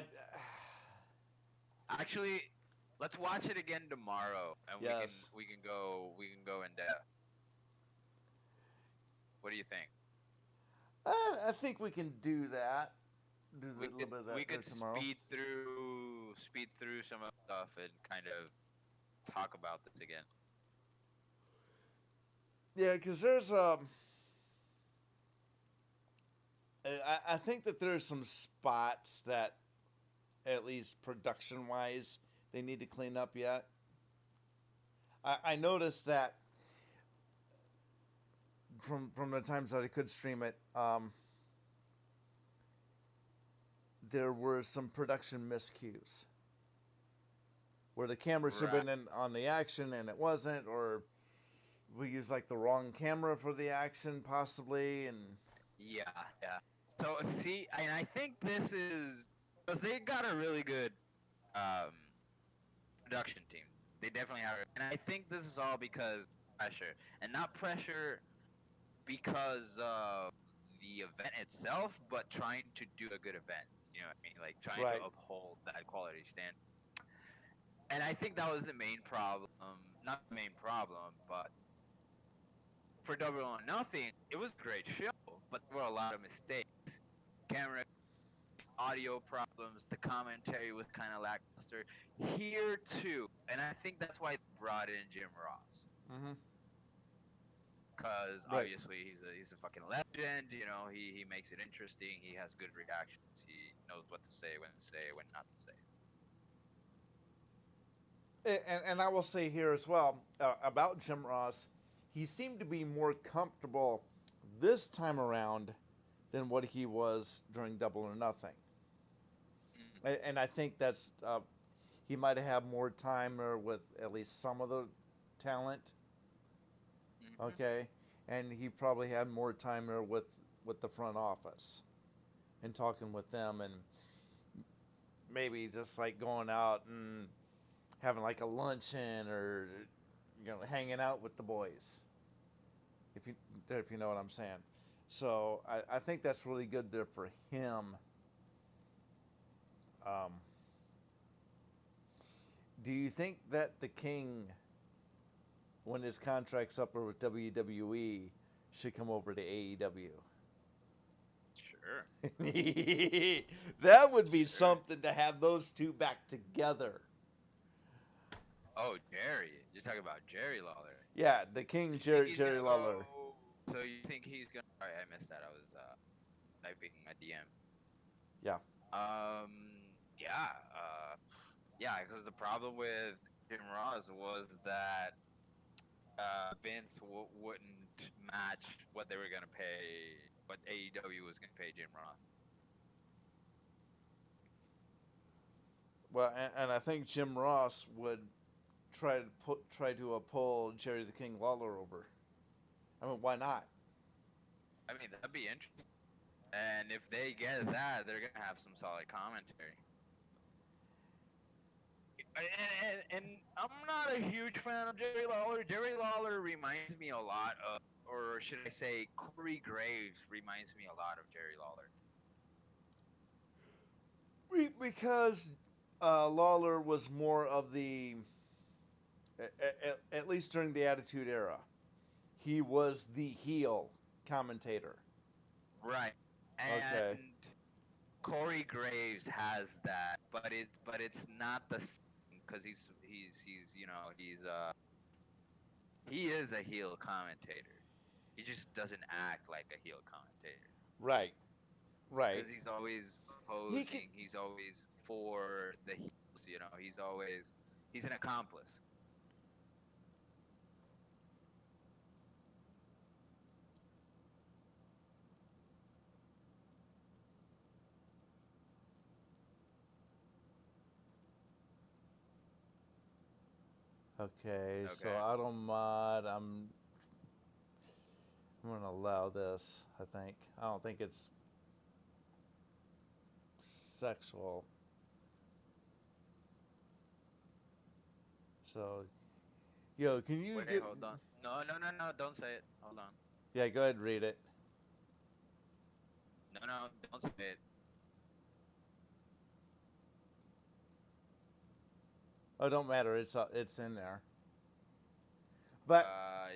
Actually, let's watch it again tomorrow, and Yes. we can go in depth. What do you think? I think we can do that. Do a We little could, bit of that we could there tomorrow. speed through some of the stuff and kind of talk about this again. Yeah, because there's I think that there's some spots that, at least production wise, they need to clean up yet. I noticed that from the times that I could stream it, there were some production miscues where the camera should have been on the action and it wasn't, or we used like the wrong camera for the action possibly, and Yeah. So see, and I think this is because they got a really good production team. They definitely have, and I think this is all because pressure, and not pressure because of the event itself, but trying to do a good event. You know what I mean? Like trying Right. to uphold that quality standard. And I think that was the main problem. Not the main problem, but for Double or Nothing, it was a great show, but there were a lot of mistakes. Camera, audio problems, the commentary was kind of lackluster. Here too, and I think that's why they brought in Jim Ross. mm-hmm. Because Right. obviously he's a fucking legend. He makes it interesting. He has good reactions. He knows what to say, when not to say. And I will say here as well about Jim Ross, he seemed to be more comfortable this time around than what he was during Double or Nothing. And I think that's he might have had more time with at least some of the talent. Mm-hmm. Okay, and he probably had more time there with the front office and talking with them, and maybe just like going out and having like a luncheon or hanging out with the boys, if you know what I'm saying. So I think that's really good there for him. Do you think that the King, when his contract's up with WWE, should come over to AEW? Sure. That would be something to have those two back together. Oh, Jerry. You're talking about Jerry Lawler. Yeah, the King, Jerry Lawler. So you think he's gonna? Sorry, I missed that. I was typing my DM. Yeah. Yeah. Because the problem with Jim Ross was that Vince wouldn't match what they were gonna pay, what AEW was gonna pay Jim Ross. Well, and I think Jim Ross would try to pull Jerry the King Lawler over. I mean, why not? I mean, that'd be interesting. And if they get that, they're gonna have some solid commentary. And I'm not a huge fan of Jerry Lawler. Jerry Lawler reminds me a lot of, or should I say, Corey Graves reminds me a lot of Jerry Lawler. Because Lawler was more of the, at least during the Attitude Era, he was the heel commentator. Right. And Corey Graves has that, but it's not the same because he is a heel commentator. He just doesn't act like a heel commentator. Right. Because he's always opposing. He's always for the heels. He's an accomplice. Okay, so Okay. auto mod, I'm gonna allow this. I think. I don't think it's sexual. So, yo, can you Wait, get? hold on. No, no, no, no. Don't say it. Hold on. Yeah, go ahead and read it. No, no, don't say it. Oh, don't matter. It's in there. But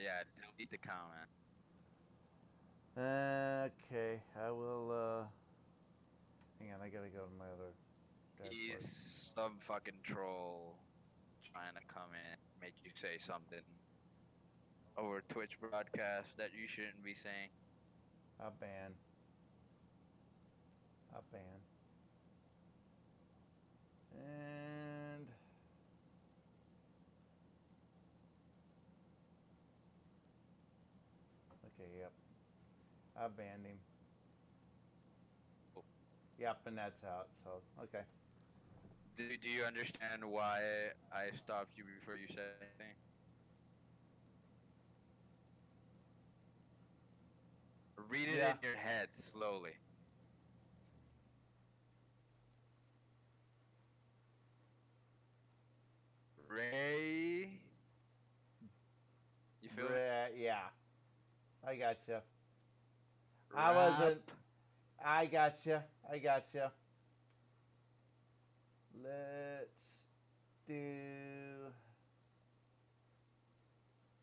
Yeah, delete the comment. okay, I will. Hang on, I gotta go to my other He's dashboard. some fucking troll trying to come in, make you say something over Twitch broadcast that you shouldn't be saying. I ban. I ban. And okay, yep. I banned him. Oh. Yep, and that's out. So okay. Do you understand why I stopped you before you said anything? Read it Yeah. in your head slowly. Ray. You feel me? Yeah. I gotcha. I wasn't. I gotcha. I gotcha. Let's do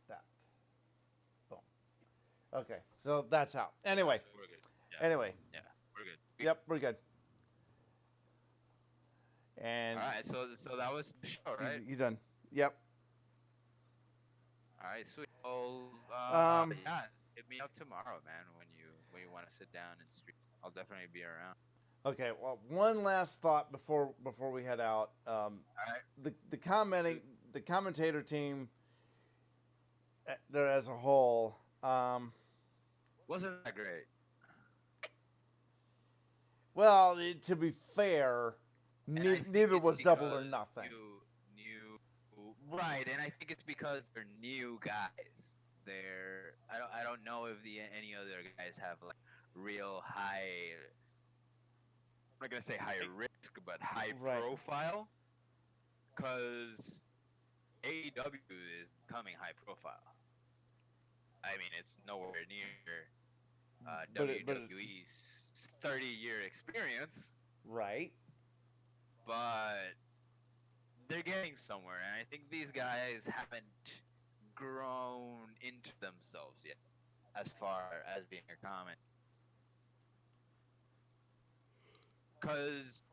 that. Boom. Okay, so that's out. Anyway. We're good. Yeah. Anyway. Yeah, we're good. Yep, we're good. And All right, so that was the show, right? you done. Yep. All right, sweet. Well, Um, yeah, hit me up tomorrow, man. When you want to sit down and stream, I'll definitely be around. Okay. Well, one last thought before we head out. All right. The commentator team, there as a whole. Wasn't that great? Well, to be fair, And I think neither it's was Double or because Nothing. Right, and I think it's because they're new guys. I don't know if any other guys have like real high. I'm not gonna say high risk, but high Right. profile. Because AEW is becoming high profile. I mean, it's nowhere near WWE's 30-year experience, Right. but they're getting somewhere, and I think these guys haven't grown into themselves yet, as far as being a comment. Because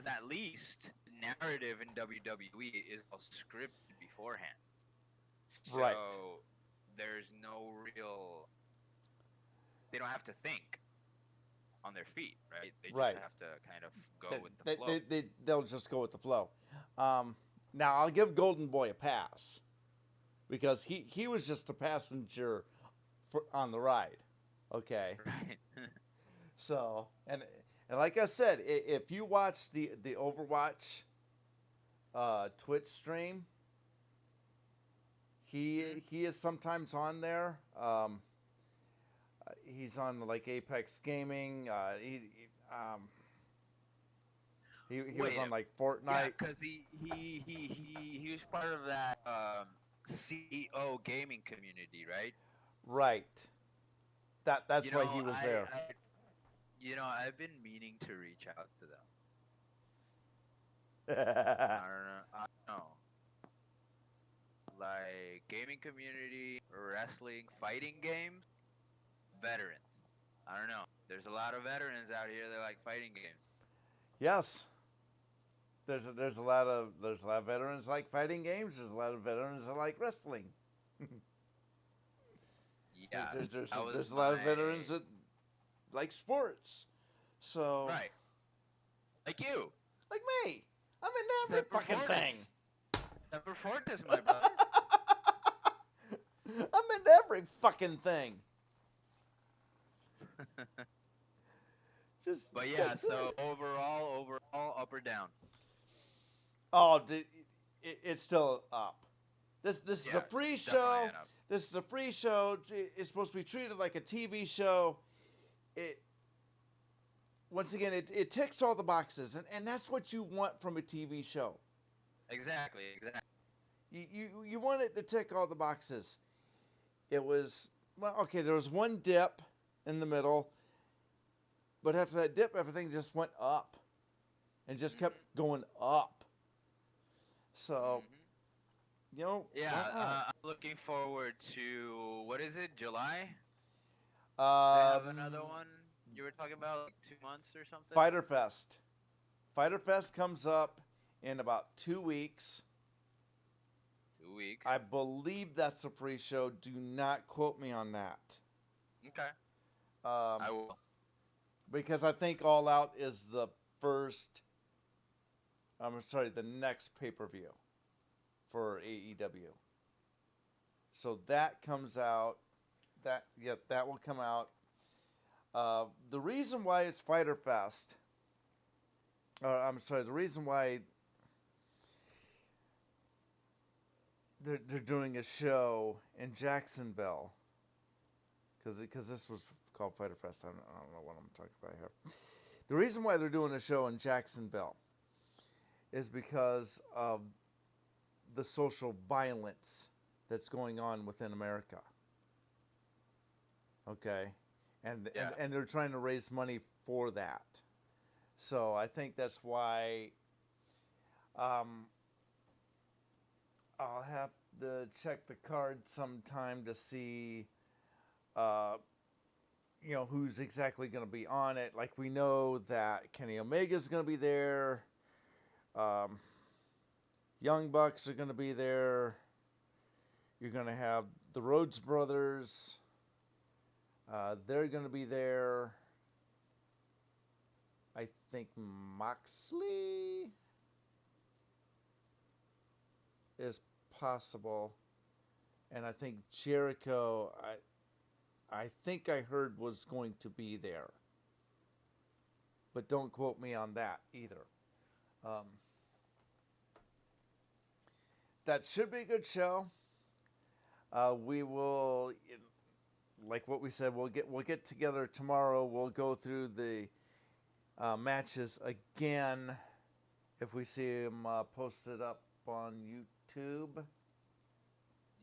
at least the narrative in WWE is all scripted beforehand. So Right. there's no real. They don't have to think on their feet, right? They just Right. have to kind of go with the flow. They'll just go with the flow. Now I'll give Golden Boy a pass because he was just a passenger on the ride. Okay. Right. So and like I said, if you watch the Overwatch Twitch stream, he is sometimes on there. He's on like Apex Gaming. He was on like Fortnite. Yeah, because he was part of that CEO gaming community, right? Right. That's why he was there. I've been meaning to reach out to them. I don't know. Like gaming community, wrestling, fighting games, veterans. I don't know. There's a lot of veterans out here that like fighting games. Yes. There's a lot of veterans like fighting games. There's a lot of veterans that like wrestling. Yeah. There's a lot of veterans that like sports. So Right. Like you. Like me. I'm in every fucking thing. Semper Fortis, my brother. I'm in every fucking thing. But yeah, so overall, up or down? Oh, it's still up. This is Yeah, a free it's definitely show. an up. This is a free show. It's supposed to be treated like a TV show. It once again it ticks all the boxes, and that's what you want from a TV show. Exactly. You want it to tick all the boxes. It was well, okay. There was one dip in the middle, but after that dip, everything just went up, and just kept going up. So you know, Yeah, why not? I'm looking forward to what is it? July? They have another one. You were talking about like 2 months or something. Fighter Fest. Fighter Fest comes up in about 2 weeks. 2 weeks. I believe that's a free show. Do not quote me on that. Okay. I will. Because I think All Out is the first. I'm sorry, the next pay-per-view for AEW. So that comes out. That will come out. The reason why it's Fighter Fest. I'm sorry. The reason why they're doing a show in Jacksonville, because this was called Fighter Fest. I don't know what I'm talking about here. The reason why they're doing a show in Jacksonville is because of the social violence that's going on within America. Okay, and they're trying to raise money for that. So I think that's why. I'll have to check the card sometime to see, who's exactly going to be on it. Like we know that Kenny Omega's going to be there. Young Bucks are going to be there. You're going to have the Rhodes Brothers. They're going to be there. I think Moxley is possible, and I think Jericho. I think I heard was going to be there, but don't quote me on that either. That should be a good show. We will, like what we said, we'll get together tomorrow. We'll go through the matches again if we see them posted up on YouTube.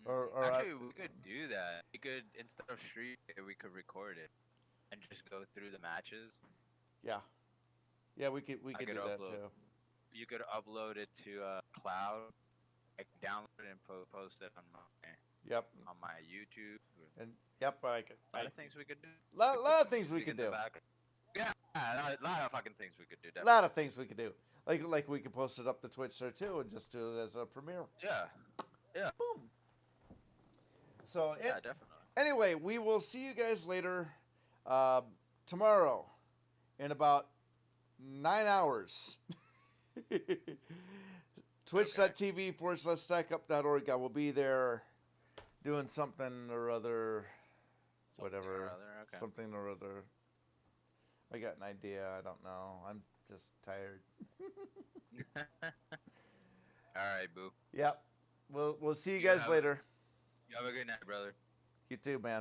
Or Actually, we could do that. We could, instead of stream it, we could record it and just go through the matches. Yeah, we could do that too. You could upload it to cloud. I can download it and post it on my YouTube. And I could. A lot of things we could do. A lot of things we could do. Yeah, a lot of fucking things we could do. A lot of things we could do. Like we could post it up to Twitch there too, and just do it as a premiere. Yeah. Boom. So Definitely. Anyway, we will see you guys later tomorrow in about 9 hours. Twitch.tv/stackup.org. I will be there doing something or other. Whatever. Okay. Something or other. I got an idea. I don't know. I'm just tired. All right, boo. Yep. We'll see you guys later. You have a good night, brother. You too, man.